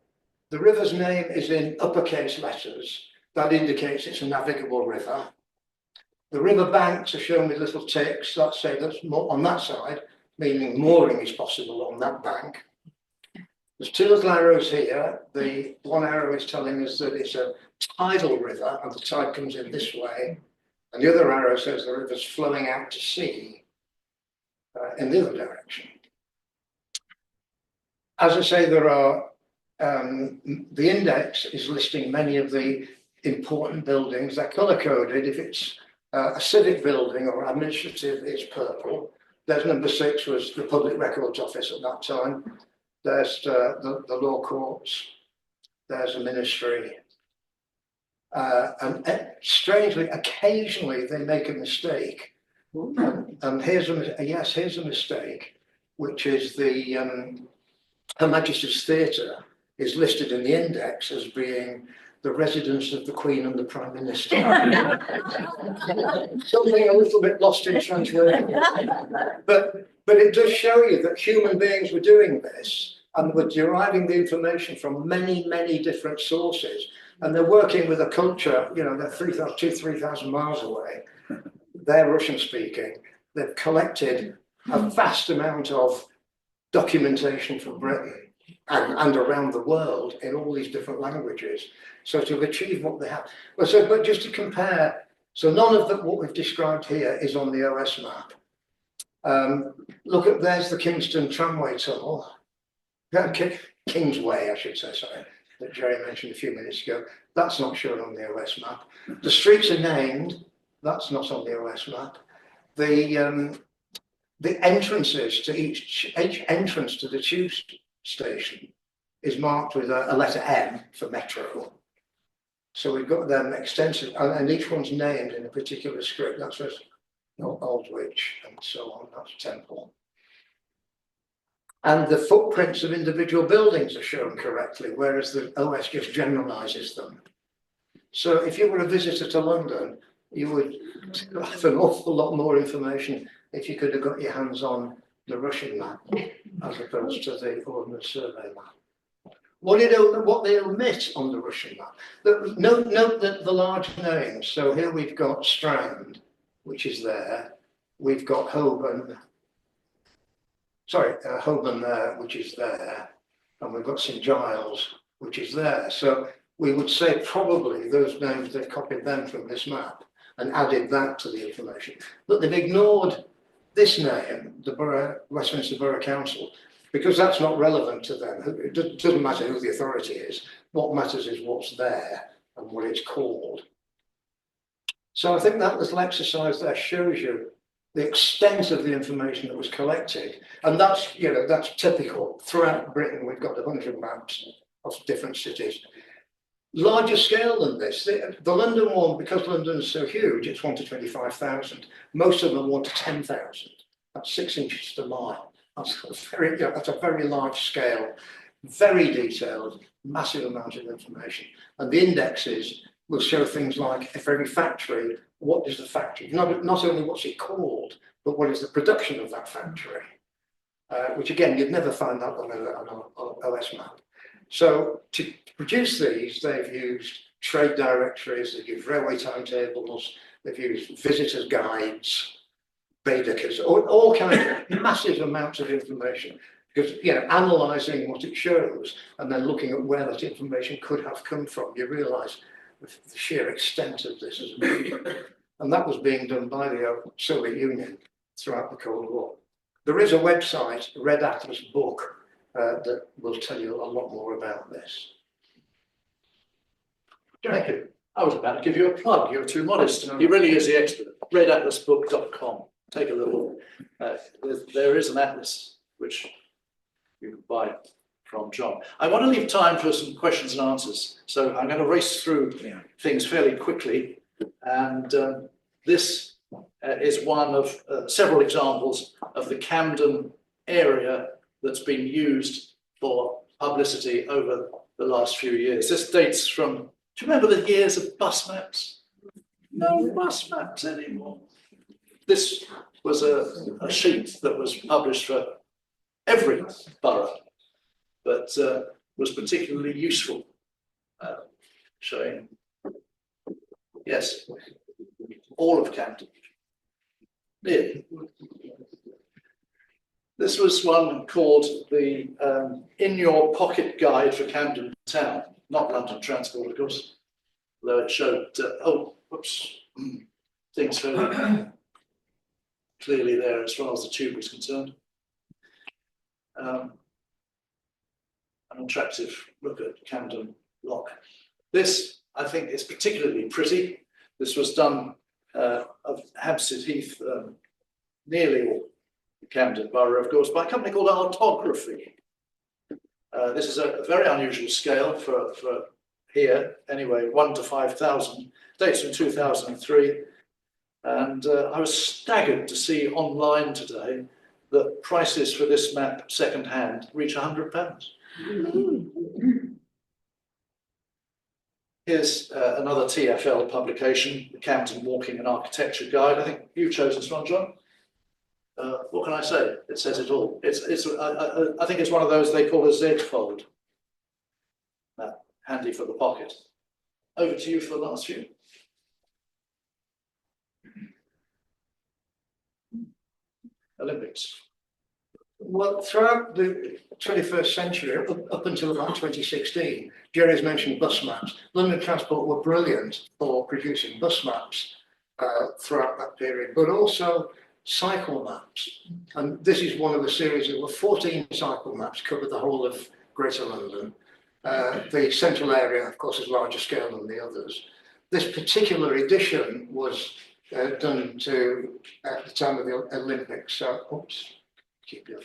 The river's name is in uppercase letters. That indicates it's a navigable river. The river banks are shown with little ticks. Let's say that's more on that side, meaning mooring is possible on that bank. There's two little arrows here. The one arrow is telling us that it's a tidal river and the tide comes in this way. And the other arrow says the river's flowing out to sea in the other direction. As I say, there are, the index is listing many of the important buildings. They're colour coded. If it's a civic building or administrative, it's purple. There's number 6 was the Public Records Office at that time. There's the law courts. There's a ministry. And strangely, occasionally they make a mistake. And here's a mistake, which is the Her Majesty's Theatre is listed in the index as being the residence of the Queen and the Prime Minister. Something a little bit lost in translation. But it does show you that human beings were doing this and were deriving the information from many, many different sources. And they're working with a culture, you know, they're 3,000 miles away. They're Russian speaking. They've collected a vast amount of documentation from Britain and around the world in all these different languages. So to achieve what they have. But just to compare, so none of what we've described here is on the OS map. Look at, there's the Kingston tramway tunnel. Kingsway, I should say, sorry, that Gerry mentioned a few minutes ago. That's not shown on the OS map. The streets are named. That's not on the OS map. The entrances to each entrance to the tube station is marked with a letter M for metro. So we've got them extensive, and each one's named in a particular script. That's just Aldwych and so on. That's Temple. And the footprints of individual buildings are shown correctly, whereas the OS just generalizes them. So if you were a visitor to London, you would have an awful lot more information if you could have got your hands on the Russian map as opposed to the Ordnance Survey map. What they omit on the Russian map. Note that the large names. So here we've got Strand, which is there. We've got Holborn there, which is there. And we've got St Giles, which is there. So we would say probably those names, they've copied them from this map and added that to the information. But they've ignored this name, the Westminster Borough Council, because that's not relevant to them. It doesn't matter who the authority is. What matters is what's there and what it's called. So I think that little exercise there shows you the extent of the information that was collected. And that's, you know, that's typical. Throughout Britain, we've got 100 maps of different cities. Larger scale than this. The London one, because London is so huge, it's 1 to 25,000. Most of them 1 to 10,000. That's 6 inches to a mile. That's a very large scale, very detailed, massive amount of information. And the indexes will show things like, if every factory, what is the factory? Not only what's it called, but what is the production of that factory? Which again, you'd never find that on an OS map. So to produce these, they've used trade directories, they've used railway timetables, they've used visitors' guides, Baedekers, all kinds of massive amounts of information. Because, you know, analysing what it shows and then looking at where that information could have come from, you realise the sheer extent of this. And that was being done by the Soviet Union throughout the Cold War. There is a website, Red Atlas Book, that will tell you a lot more about this. Thank you. I was about to give you a plug. You're too modest. He really is the expert. redatlasbook.com. Take a look. There is an atlas which you can buy from John. I want to leave time for some questions and answers. So I'm going to race through things fairly quickly. And this is one of several examples of the Camden area that's been used for publicity over the last few years. This dates from, do you remember the years of bus maps? No bus maps anymore. This was a sheet that was published for every borough, but was particularly useful, showing, yes, all of Camden. Nearly. This was one called the In Your Pocket Guide for Camden Town, not London Transport, of course, although it showed, oh, whoops. things fairly clearly there as far as the tube is concerned. An attractive look at Camden Lock. This, I think, is particularly pretty. This was done of Hampstead Heath, nearly Camden Borough, of course, by a company called Artography. This is a very unusual scale for here, anyway, 1 to 5,000, dates from 2003. And I was staggered to see online today that prices for this map second-hand reach £100. Here's another TfL publication, the Camden Walking and Architecture Guide. I think you chose this one, John. What can I say? It says it all. I think it's one of those they call a Z-fold. Handy for the pocket. Over to you for the last few. Olympics. Well, throughout the 21st century, up until about 2016, Gerry's mentioned bus maps. London Transport were brilliant for producing bus maps throughout that period, but also cycle maps. And this is one of the series. There were 14 cycle maps, covered the whole of Greater London. The central area, of course, is larger scale than the others. This particular edition was done at the time of the Olympics. Keep your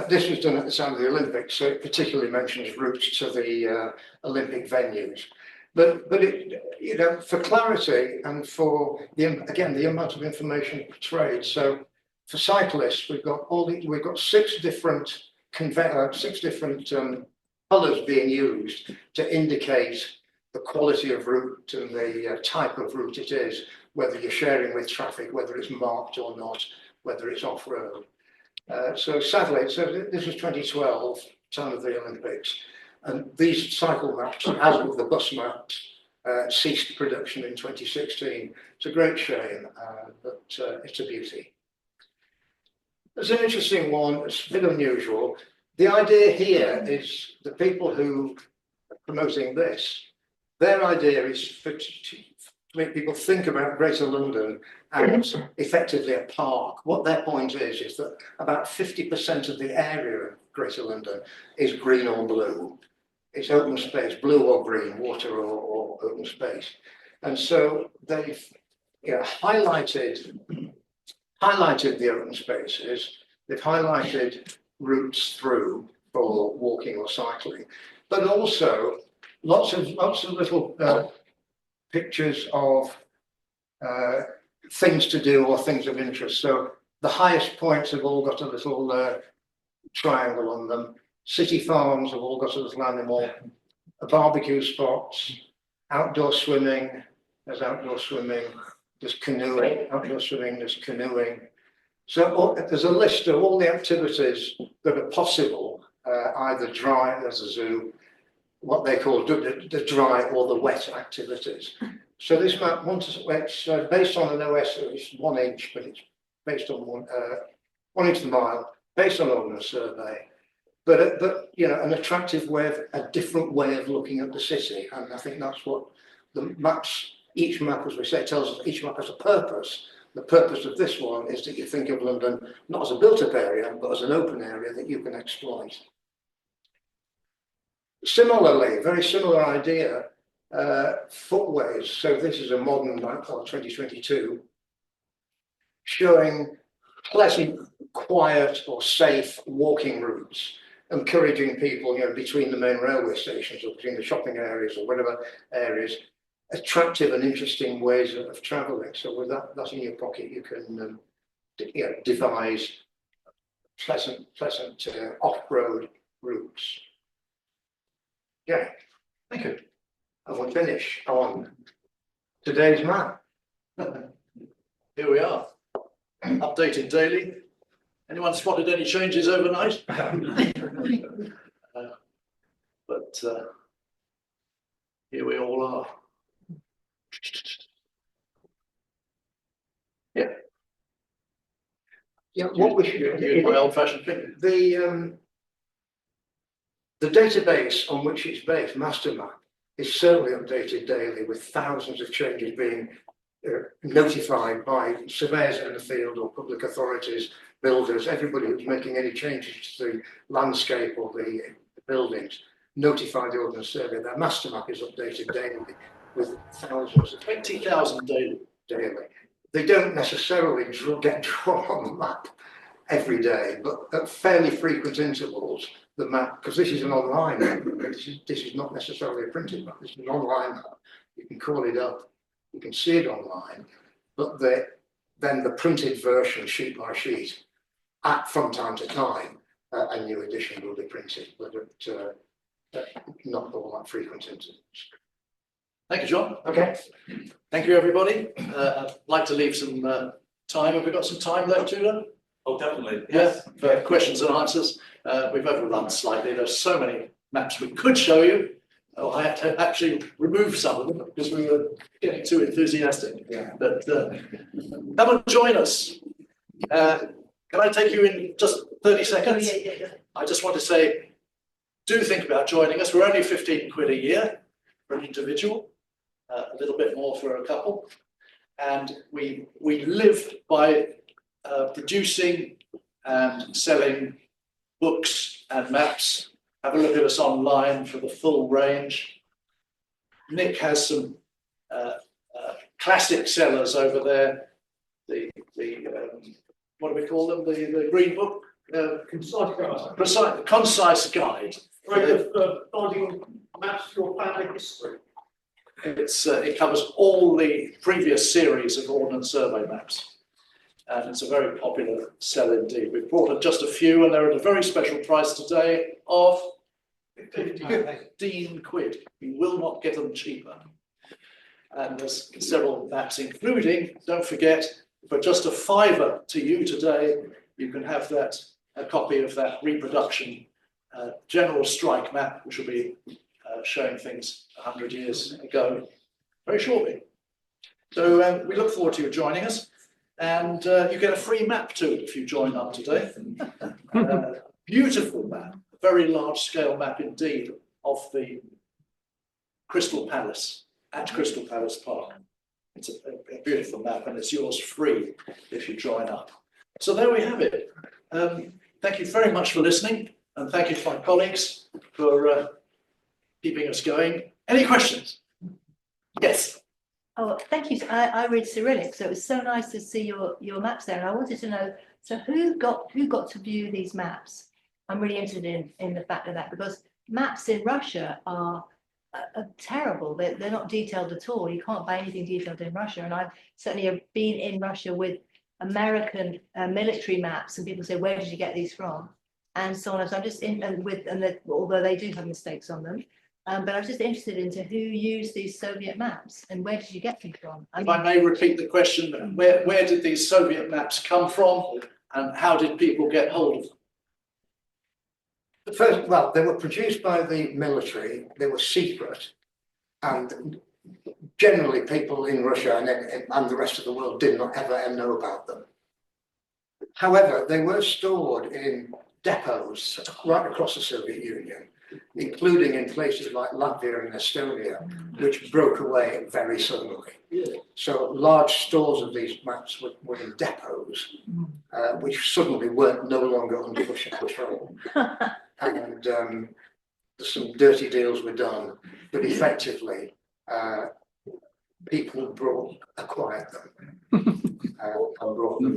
this was done at the time of the Olympics, so it particularly mentions routes to the Olympic venues. But it, you know, for clarity and for the amount of information portrayed. So for cyclists, we've got six different colours being used to indicate the quality of route and the type of route it is, whether you're sharing with traffic, whether it's marked or not, whether it's off-road. So sadly, this was 2012, time of the Olympics, and these cycle maps, as with the bus maps, ceased production in 2016. It's a great shame, but it's a beauty. There's an interesting one, it's a bit unusual. The idea here is the people who are promoting this, their idea is to make people think about Greater London as effectively a park. What their point is that about 50% of the area of Greater London is green or blue. It's open space, blue or green, water or open space. And so they've highlighted the open spaces, they've highlighted routes through for walking or cycling, but also lots of little pictures of things to do or things of interest. So the highest points have all got a little triangle on them. City farms have all got a little animal. Barbecue spots, outdoor swimming, there's outdoor swimming, there's canoeing, outdoor swimming, there's canoeing. So there's a list of all the activities that are possible, either dry as a zoo, what they call the dry or the wet activities. So this map, it's based on an OS, it's 1 inch, but it's based on 1 inch to the mile, based on Ordnance Survey. But you know, an attractive way, a different way of looking at the city, and I think that's what the maps. Each map, as we say, tells us each map has a purpose. The purpose of this one is that you think of London not as a built-up area, but as an open area that you can exploit. Similarly, very similar idea, footways. So this is a modern map of 2022, showing pleasant, quiet or safe walking routes, encouraging people, you know, between the main railway stations or between the shopping areas or whatever areas, attractive and interesting ways of travelling. So with that in your pocket, you can devise pleasant off-road routes. Yeah, thank you. And we'll finish on today's map. Here we are, updated daily. Anyone spotted any changes overnight? But here we all are. Yeah. Yeah, what we should Use my old-fashioned finger. the database on which it's based, MasterMap, is certainly updated daily with thousands of changes being notified by surveyors in the field or public authorities, builders, everybody who's making any changes to the landscape or the buildings, notify the Ordnance Survey. Their master map is updated daily with thousands of 20,000 daily. daily. They don't necessarily get drawn on the map every day, but at fairly frequent intervals, the map, because this is an online map, this is not necessarily a printed map, this is an online map. You can call it up, you can see it online, but then the printed version, sheet by sheet, from time to time, a new edition will be printed, but not all that frequent intervals. Thank you, John. Okay. Thank you, everybody. I'd like to leave some time. Have we got some time left, Tudor? Oh, definitely. Yeah, for questions and answers. We've overrun slightly. There's so many maps we could show you. Oh, I had to actually remove some of them because we were getting too enthusiastic. Yeah. But come and join us. Can I take you in just 30 seconds? Yeah. I just want to say, do think about joining us. We're only 15 quid a year for an individual, a little bit more for a couple. And we live by producing and selling books and maps. Have a look at us online for the full range. Nick has some classic sellers over there. The what do we call them? The green book? Concise guide. Finding maps for your family history. It covers all the previous series of Ordnance Survey maps. And it's a very popular sell indeed. We've brought just a few and they're at a very special price today of 15 quid. You will not get them cheaper. And there's several maps including, don't forget, for just a £5 to you today, you can have a copy of that reproduction general strike map, which will be showing things 100 years ago, very shortly. So we look forward to you joining us. And you get a free map too if you join up today. Beautiful map, a very large scale map indeed of the Crystal Palace at Crystal Palace Park. It's a beautiful map and it's yours free if you join up. So there we have it. Thank you very much for listening and thank you to my colleagues for keeping us going. Any questions? Yes. Oh, thank you. I read Cyrillic, so it was so nice to see your maps there. And I wanted to know, so who got to view these maps? I'm really interested in the fact of that because maps in Russia are terrible. They're not detailed at all. You can't buy anything detailed in Russia. And I've certainly been in Russia with American military maps, and people say, "Where did you get these from?" And so on. So I'm just although they do have mistakes on them. But I was just interested into who used these Soviet maps and where did you get them from? If I may repeat the question, where did these Soviet maps come from and how did people get hold of them? Well, they were produced by the military, they were secret, and generally people in Russia and the rest of the world did not ever know about them. However, they were stored in depots right across the Soviet Union, including in places like Latvia and Estonia, which broke away very suddenly. So large stores of these maps were in depots, which suddenly weren't no longer under Russian control. And some dirty deals were done, but effectively people acquired them and brought them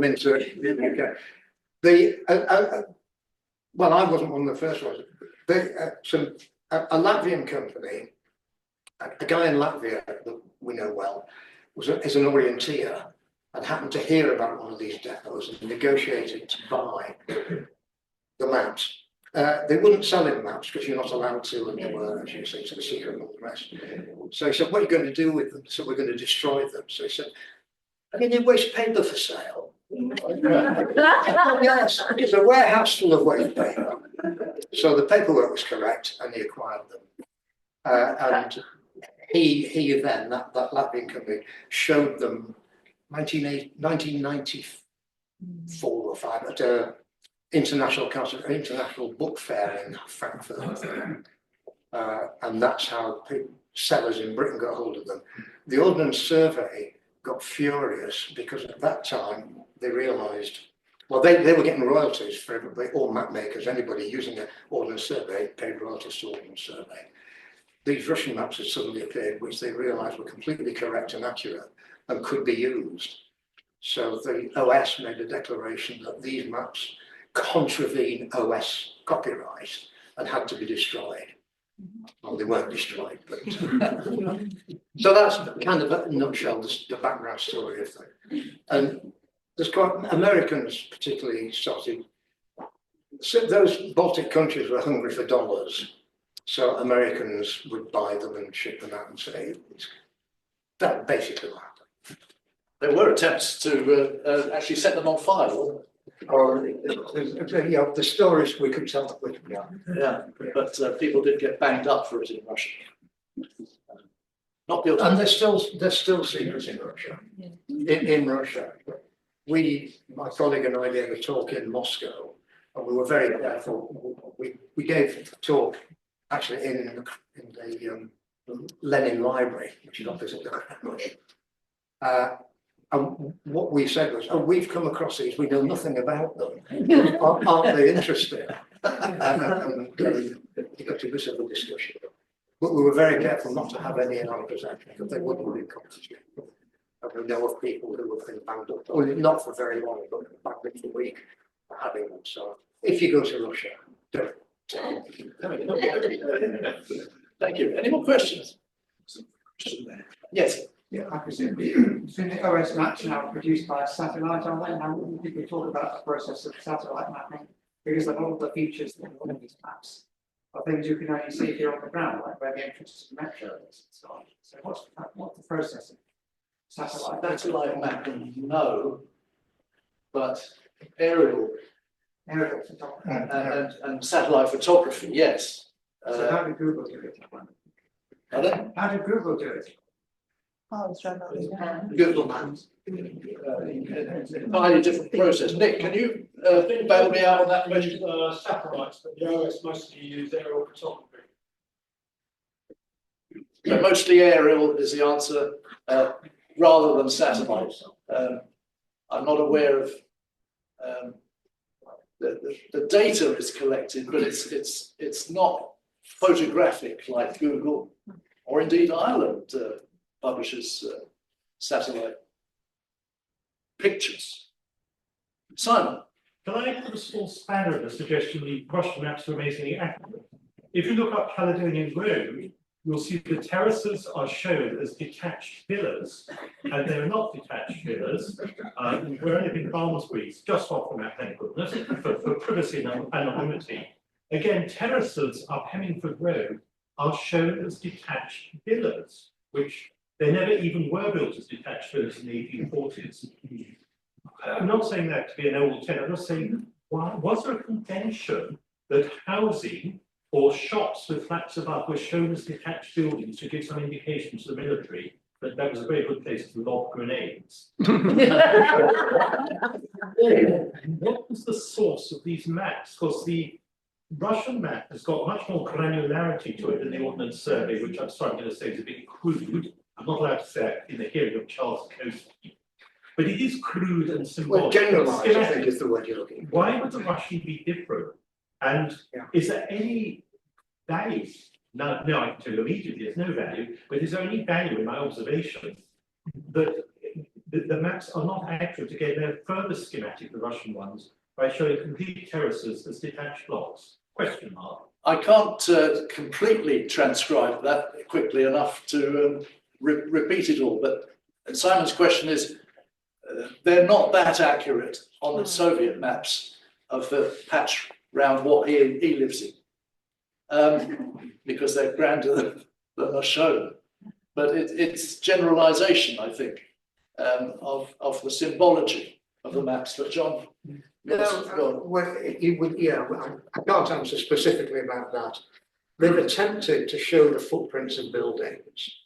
into the UK. Well, I wasn't one of the first ones. A Latvian company, a guy in Latvia that we know well, is an orienteer and happened to hear about one of these depots and negotiated to buy the maps. They wouldn't sell him maps because you're not allowed to, and they were, as you say, to the secret and all the rest. So he said, "What are you going to do with them?" So we're going to destroy them. So he said, "Have you any waste paper for sale?" Yes, it's a warehouse full of waste paper. So the paperwork was correct, and he acquired them. And he then, that Latvian company, showed them 1994 or 5 at a international book fair in Frankfurt. And that's how sellers in Britain got hold of them. The Ordnance Survey got furious because at that time they realised, well, they were getting royalties for everybody, all map makers, anybody using the Ordnance Survey paid royalties to Ordnance Survey. These Russian maps had suddenly appeared, which they realised were completely correct and accurate and could be used. So the OS made a declaration that these maps contravene OS copyright and had to be destroyed. Well, they weren't destroyed, but so that's kind of in a nutshell the background story of things. And there's quite Americans particularly started. So those Baltic countries were hungry for dollars, so Americans would buy them and ship them out and say that basically what happened. There were attempts to actually set them on fire. Or the stories we could tell. Yeah, but people did get banged up for it in Russia. Not guilty. And there's still secrets in Russia. In Russia, my colleague and I gave a talk in Moscow, and we were very careful. We gave a talk actually in the Lenin Library, which is opposite the Kremlin. And what we said was, "Oh, we've come across these. We know nothing about them. Aren't they interesting?" And it got to this other discussion. But we were very careful not to have any in our possession because they wouldn't be confiscated. And we know of people who have been banned up, well, not for very long, but banned for a week for having them. So if you go to Russia, do it. Thank you. Any more questions? Yes. Yeah, I presume the OS maps now produced by satellite, aren't they? Now, when people talk about the process of satellite mapping, because a lot of the features that are on these maps are things you can only see if you're on the ground, like where the entrance to the metro is and so on. So what's the process of Satellite mapping, no, but aerial photography. and satellite photography, yes. So how did Google do it? Pardon? How did Google do it? Google Maps. Entirely different process. Nick, can you bail me out on that question? Satellites, but the OS mostly use aerial photography. So mostly aerial is the answer, rather than satellite. I'm not aware of the data is collected, but it's not photographic like Google or indeed Ireland publishes satellite pictures. Simon. Can I put a small spanner in the suggestion the Russian maps are amazingly accurate? If you look up Caledonian Road, you'll see the terraces are shown as detached villas, and they're not detached villas. We're only in Barnsley, just off the map, thank goodness, for privacy and anonymity. Again, terraces up Hemmingford Road are shown as detached villas, which they never even were built as detached villas in the 1840s. I'm not saying that to be an old tale, I'm just saying, was there a convention that housing or shops with flats above were shown as detached buildings to give some indication to the military that that was a very good place to lob grenades? What was the source of these maps? Because the Russian map has got much more granularity to it than the Ordnance Survey, which I'm sorry, I'm going to say is a bit crude. I'm not allowed to say that in the hearing of Charles Coast. But it is crude and symbolic. Well, generalised, I think is the word you're looking for. Why would the Russian be different? And is there any value? No, I can tell you immediately there's no value, but is there any value in my observation that the maps are not accurate? Again, they're further schematic, the Russian ones, by showing complete terraces as detached blocks. Question mark. I can't completely transcribe that quickly enough to repeat it all, but Simon's question is, they're not that accurate on the Soviet maps of the patch round what he lives in, because they're grander than are shown. But it's generalisation, I think, of the symbology of the maps that John. Well, I can't answer specifically about that. They've attempted to show the footprints of buildings.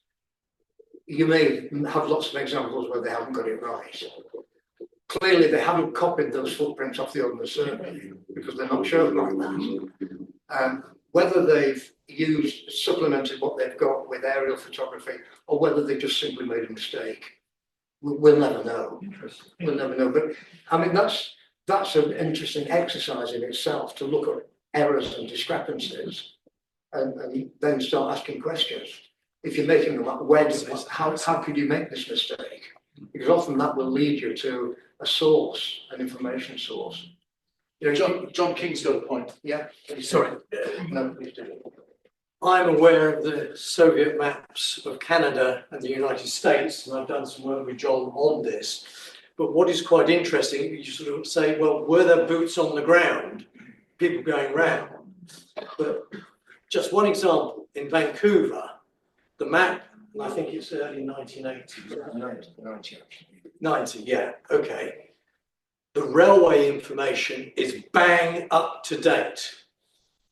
You may have lots of examples where they haven't got it right. Clearly, they haven't copied those footprints off the Ordnance Survey because they're not shown like that. Whether they've supplemented what they've got with aerial photography, or whether they just simply made a mistake, we'll never know. Interesting. We'll never know. But I mean, that's an interesting exercise in itself, to look at errors and discrepancies, and then start asking questions. If you're making them up, how could you make this mistake? Because often that will lead you to a source, an information source. You know, John King's got a point. Yeah. Sorry. No, please do. I'm aware of the Soviet maps of Canada and the United States, and I've done some work with John on this. But what is quite interesting, you sort of say, well, were there boots on the ground, people going round? But just one example, in Vancouver, the map, and I think it's early 1980s. 90, yeah, okay. The railway information is bang up to date.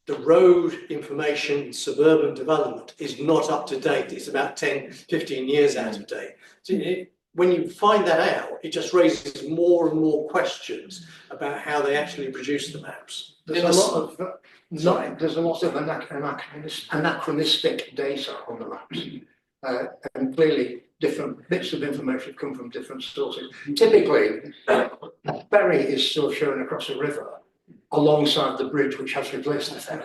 The road information, suburban development is not up to date. It's about 10, 15 years out of date. So when you find that out, it just raises more and more questions about how they actually produce the maps. There's a lot of anachronistic data on the maps, and clearly different bits of information come from different sources. Typically, a ferry is still shown across a river alongside the bridge which has replaced the ferry,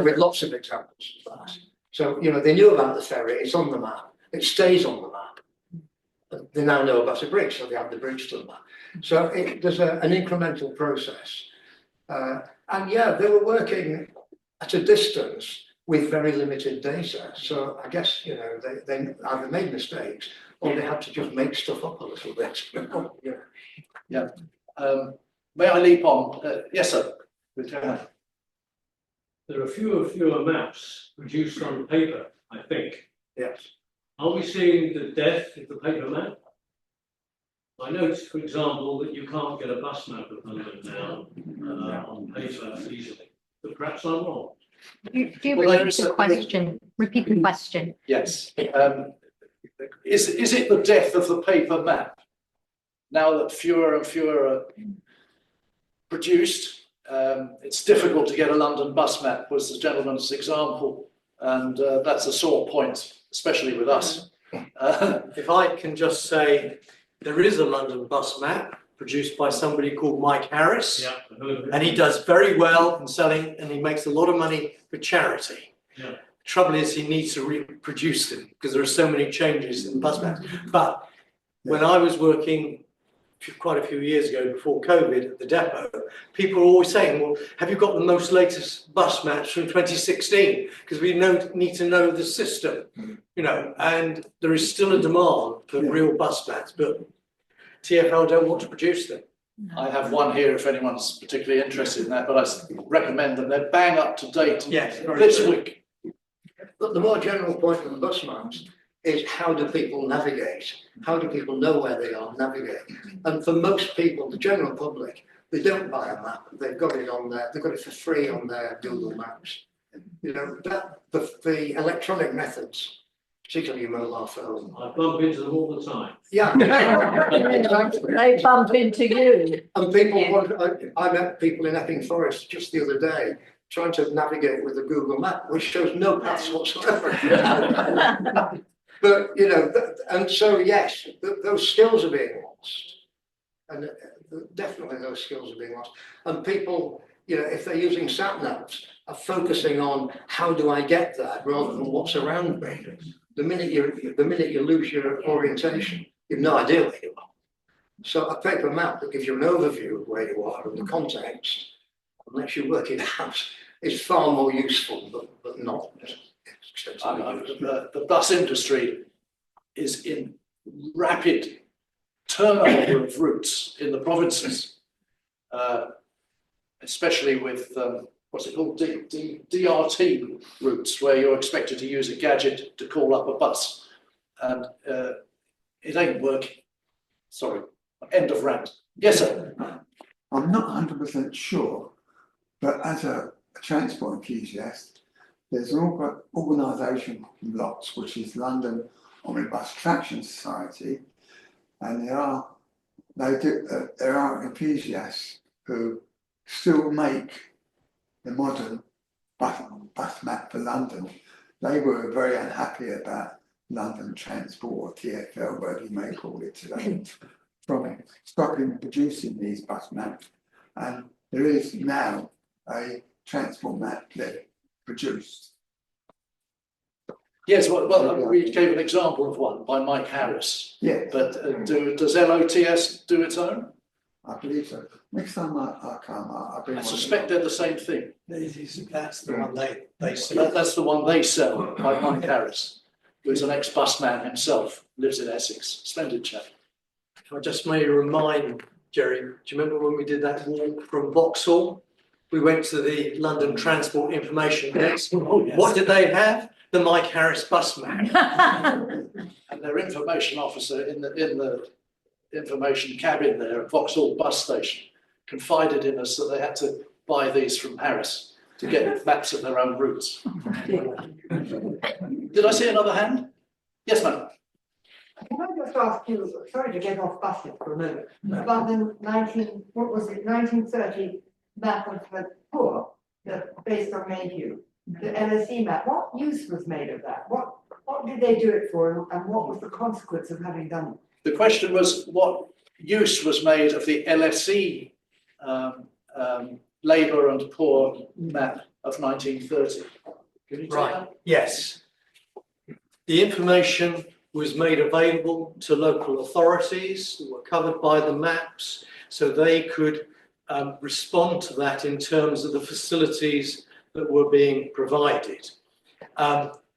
with lots of examples of that. So, you know, they knew about the ferry, it's on the map, it stays on the map. They now know about a bridge, so they have the bridge to the map. So there's an incremental process. And yeah, they were working at a distance with very limited data. So I guess, you know, they either made mistakes or they had to just make stuff up a little bit. Yeah. May I leap on? Yes, sir. There are fewer maps produced on paper, I think. Yes. Are we seeing the death of the paper map? I noticed, for example, that you can't get a bus map of London now on paper easily, but perhaps I'm wrong. Do you Well, repeat the question? Repeat the question. Yes. Is it the death of the paper map? Now that fewer and fewer are produced, it's difficult to get a London bus map, was the gentleman's example, and that's a sore point, especially with us. If I can just say, there is a London bus map produced by somebody called Mike Harris. Yeah, And he does very well in selling, and he makes a lot of money for charity. Yeah. Trouble is, he needs to reproduce them because there are so many changes in bus maps. But when I was working quite a few years ago before COVID at the depot, people were always saying, well, have you got the most latest bus maps from 2016? Because we need to know the system, you know, and there is still a demand for real bus maps, but TfL don't want to produce them. I have one here if anyone's particularly interested in that, but I recommend them. They're bang up to date Yes, this week. But the more general point of the bus maps is, how do people navigate? How do people know where they are, navigate? And for most people, the general public, they don't buy a map. They've got it on they've got it for free on their Google Maps. You know, that the electronic methods, particularly your mobile phone. I bump into them all the time. Yeah. Exactly. They bump into you. And people I met people in Epping Forest just the other day trying to navigate with a Google map, which shows no paths whatsoever. But, you know, and so, yes, those skills are being lost. And definitely those skills are being lost. And people, you know, if they're using sat navs, are focusing on how do I get there rather than what's around me. The minute you lose your orientation, you've no idea where you are. So a paper map that gives you an overview of where you are and the context, and lets you work it out, is far more useful, but not extensively. The bus industry is in rapid turnover of routes in the provinces, especially with what's it called, DRT routes, where you're expected to use a gadget to call up a bus, and it ain't working. Sorry, end of rant. Yes, sir. I'm not 100% sure, but as a transport enthusiast, there's an organisation in Lots, which is London Omnibus Traction Society, and there are enthusiasts who still make the modern bus map for London, they were very unhappy about London Transport, or TfL, whatever you may call it today, from stopping producing these bus maps. And there is now a transport map that produced. Yes, well, we gave an example of one by Mike Harris, Yes, but does LOTS do its own? I believe so. Next time I come, I'll bring I one. suspect they're the same thing. That's the one they sell. That's the one they sell by Mike Harris, who is an ex-busman himself, lives in Essex, splendid chap. If I just may remind Gerry, do you remember when we did that walk from Vauxhall? We went to the London Transport Information Desk. Oh, yes. What did they have? The Mike Harris bus map. And their information officer in the information cabin there at Vauxhall bus station confided in us that they had to buy these from Harris to get maps of their own routes. Did I see another hand? Yes, ma'am. Can I just ask you, sorry to get off busting for a moment, about the 1930 map of the poor, based on Mayhew, the LSE map, what use was made of that? What did they do it for, and what was the consequence of having done it? The question was what use was made of the LSE labour and poor map of 1930. Can you tell Right, that? yes. The information was made available to local authorities who were covered by the maps, so they could respond to that in terms of the facilities that were being provided.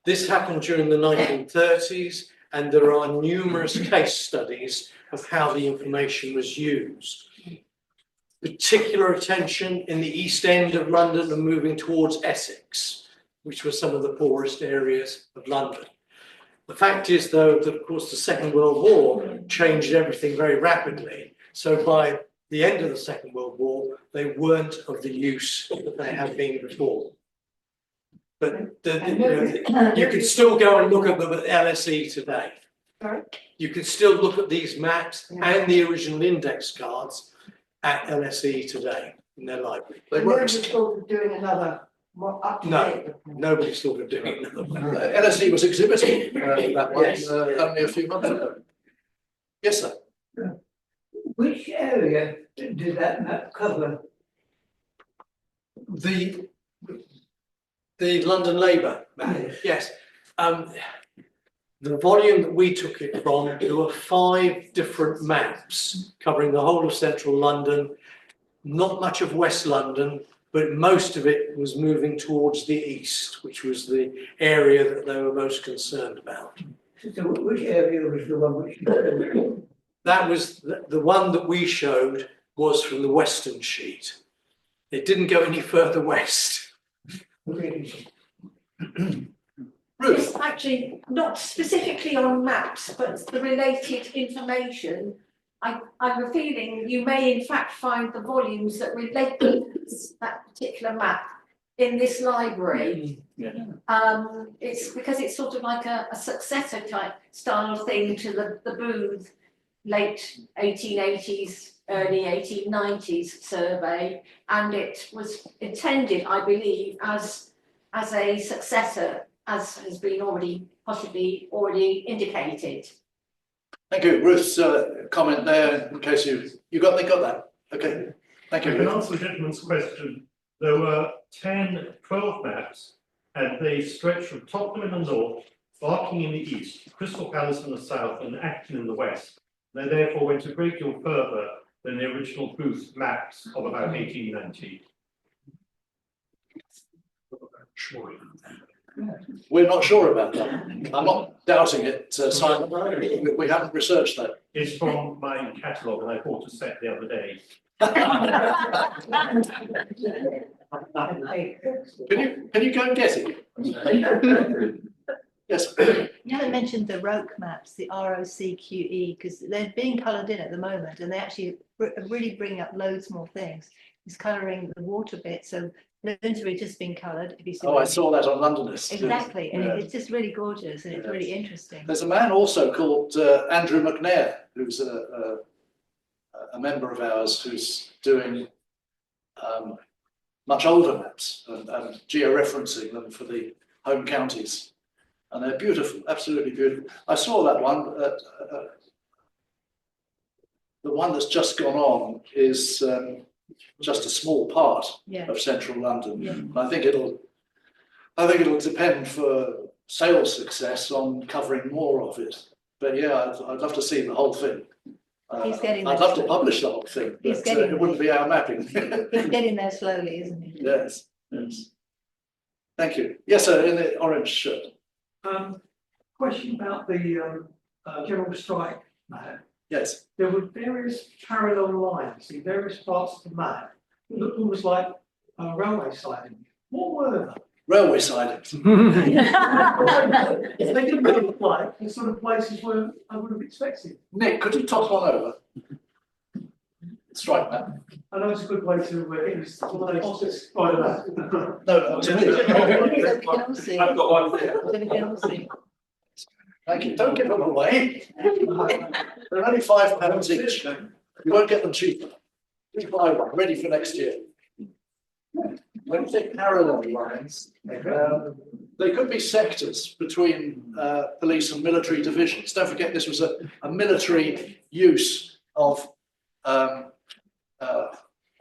This happened during the 1930s, and there are numerous case studies of how the information was used. Particular attention in the East End of London and moving towards Essex, which were some of the poorest areas of London. The fact is, though, that of course the Second World War changed everything very rapidly. So by the end of the Second World War, they weren't of the use that they had been before. But you can still go and look at them at LSE today. Sorry? You can still look at these maps and the original index cards at LSE today in their library. They And were nobody's thought of doing another, more up to date. Nobody's thought of doing it. LSE was exhibiting that one Yes. only a few months ago. Yes, sir. Which area did that map cover? The London Labour map, yes. The volume that we took it from, there were 5 different maps covering the whole of central London, not much of West London, but most of it was moving towards the east, which was the area that they were most concerned about. So which area was the one which? That was the one that we showed was from the western sheet. It didn't go any further west. Ruth, Yes, actually, not specifically on maps, but the related information. I have a feeling you may in fact find the volumes that relate to that particular map in this library. It's because it's sort of like a successor type style thing to the Booth late 1880s, early 1890s survey, and it was intended, I believe, as a successor, as has been possibly already indicated. thank you. Ruth's comment there, in case you got that. Okay, thank I you. can Ruth. answer the gentleman's question. There were 12 maps, and they stretched from Tottenham in the north, Barking in the east, Crystal Palace in the south, and Acton in the west. They therefore went a great deal further than the original Booth maps of about 1890. We're not sure about that. I'm not doubting it, Simon. We haven't researched that. It's from my catalogue, and I bought a set the other day. Can you go and get it? Yes. You haven't mentioned the ROQE maps, the ROCQE, because they're being coloured in at the moment, and they actually really bring up loads more things. It's colouring the water bit, so Bloomsbury just been coloured. If you see Oh, I saw that on Londonist. exactly, and Yeah. it's just really gorgeous and it's really interesting. There's a man also called Andrew McNair, who's a member of ours, who's doing much older maps and georeferencing them for the home counties. And they're beautiful, absolutely beautiful. I saw that one. The one that's just gone on is just a small part of central London. Yeah. And I think it'll depend for sales success on covering more of it. But yeah, I'd love to see the whole thing. He's getting I'd there. love to publish the whole thing, He's but getting it wouldn't be our mapping. He's getting there slowly, isn't he? Yes, yes. Thank you. Yes, sir, in the orange shirt. Question about the general strike map. Yes. There were various parallel lines in various parts of the map. It looked almost like railway siding. What were they? Railway sidings. They didn't look like the sort of places where I would have expected. Nick, could you toss one over? Strike map. I know it's a good way to use one of those. I don't know. No, to me. So we can all see. I've got one there. So we can all see. Thank you. Don't give them away. They're only £5 each. You won't get them cheaper. Just buy one, ready for next year. When you say parallel lines, they could be sectors between police and military divisions. Don't forget this was a military use of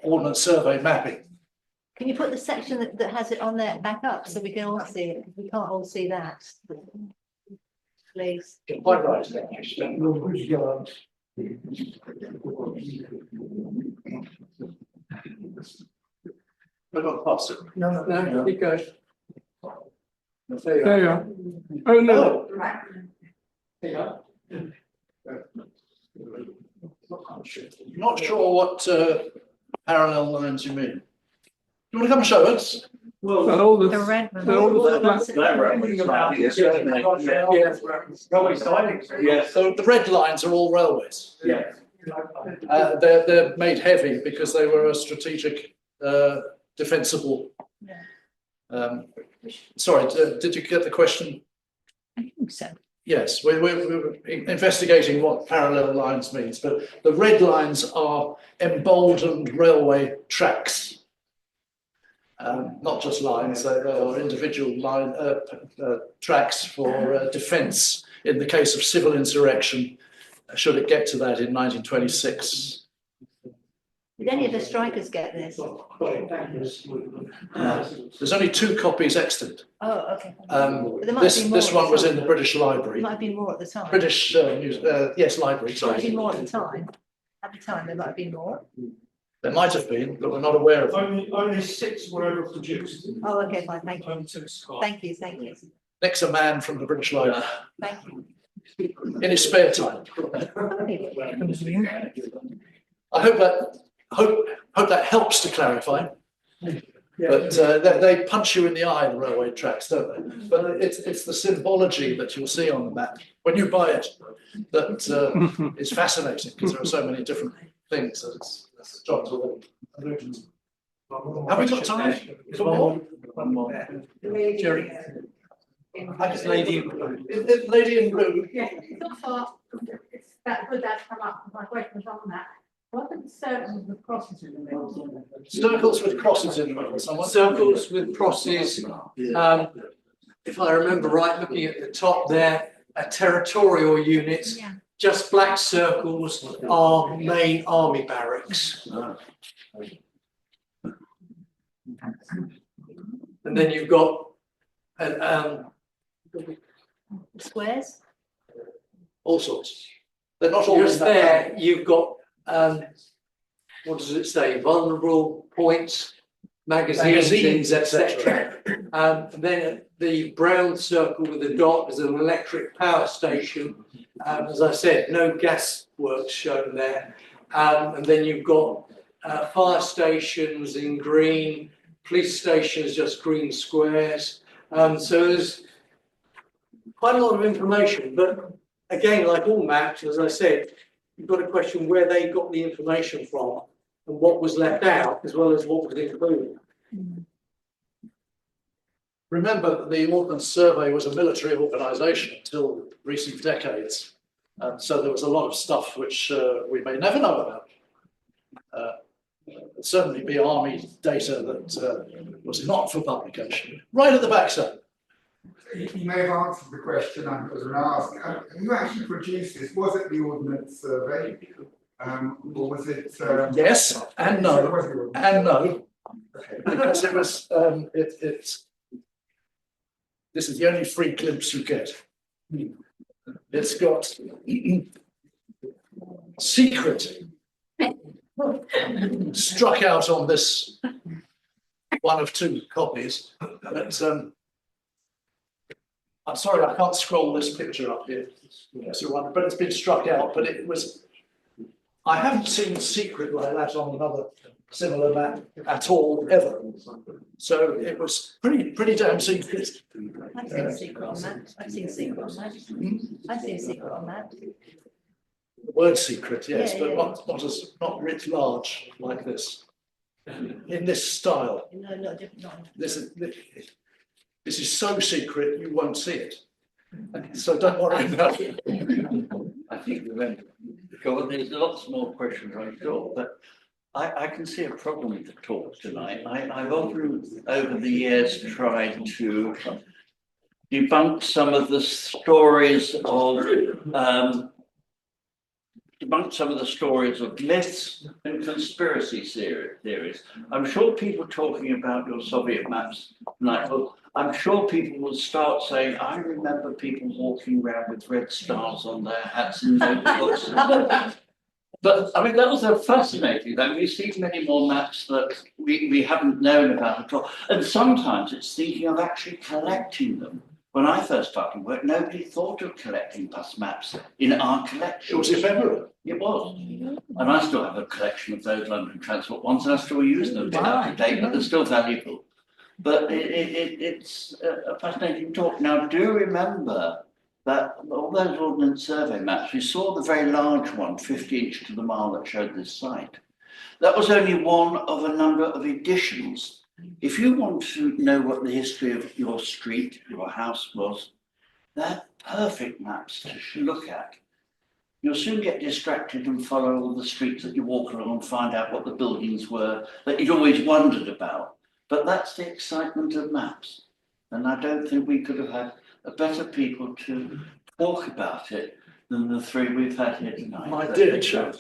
ordnance survey mapping. Can you put the section that has it on there back up so we can all see it? We can't all see that. Please. You're quite right. We've got past it. No, keep going. There you are. Oh, no. There you go. Not sure what parallel lines you mean. You want to come and show us? Well, all The red one. railway siding. Yes. So the red lines are all railways. Yeah. They're made heavy because they were a strategic defensible. Sorry, did you get the question? I think so. Yes, we're investigating what parallel lines means, but the red lines are emboldened railway tracks. Not just lines, they are individual line tracks for defence in the case of civil insurrection, should it get to that in 1926. Did any of the strikers get this? There's only 2 copies extant. Oh, okay. But there might be more This at one the was time. in the British Library. There might be more at the time. British yes, library, There might be sorry. more at the time. At the time, there might be more. There might have been, but we're not aware of them. Only 6 were ever produced. Oh, okay, fine, thank you. Only 6. Thank you, thank you, Next, a man from the British Library thank you. in his spare time. I hope that helps to clarify. But they punch you in the eye, the railway tracks, don't they? But it's the symbology that you'll see on the map when you buy it that is fascinating because there are so many different things that it's John alluded to. Have we got time for more? One more. Gerry. Lady Lady in blue. Yeah, so far, it's that good that's come up, my question's on that. What are the circles with crosses in the middle? Circles with crosses in them. Someone. Circles with crosses. If I remember right, looking at the top there, are territorial units. Yeah. Just black circles are main army barracks. And then you've got Squares? All sorts. They're not all just in that there, you've got what does it say? Vulnerable points, magazines, etc. And then the brown circle with the dot is an electric power station. As I said, no gas works shown there. And then you've got fire stations in green, police stations just green squares. So there's quite a lot of information, but again, like all maps, as I said, you've got to question where they got the information from and what was left out, as well as what was included. Remember that the Ordnance Survey was a military organisation until recent decades. So there was a lot of stuff which we may never know about. certainly be army data that was not for publication. Right at the back, sir. You may have answered the question I was going to ask. You actually produced this, was it the Ordnance Survey? Or was it? Yes, and no, and no. Because it was, this is the only free glimpse you get. It's got secret struck out on this one of two copies. But I'm sorry, I can't scroll this picture up here. So, but it's been struck out. But it was, I haven't seen secret like that on another similar map at all ever. So it was pretty damn secret. I've seen secret on that. I've seen secret on that. I've seen secret on that. The word secret, yes, Yeah, but yeah. not writ large like this. In this style. No, not different. This is so secret you won't see it. So don't worry about it. I think there's lots more questions, I'm sure, but I can see a problem with the talk tonight. I've often over the years tried to debunk some of the stories of myths and conspiracy theories. I'm sure people talking about your Soviet maps tonight, I'm sure people will start saying, I remember people walking around with red stars on their hats and notebooks. But I mean, those are fascinating. I mean, we see many more maps that we haven't known about at all. And sometimes it's thinking of actually collecting them. When I first started work, nobody thought of collecting bus maps in our collection. It was ephemeral. It was. And I still have a collection of those London Transport ones, and I still use them. They're out of date, but they're still valuable. But it's a fascinating talk. Now, do remember that all those Ordnance Survey maps, we saw the very large one, 50 inch to the mile, that showed this site. That was only one of a number of editions. If you want to know what the history of your street, your house was, they're perfect maps to look at. You'll soon get distracted and follow all the streets that you walk along and find out what the buildings were that you'd always wondered about. But that's the excitement of maps. And I don't think we could have had a better people to talk about it than the three we've had here tonight. My dear chap.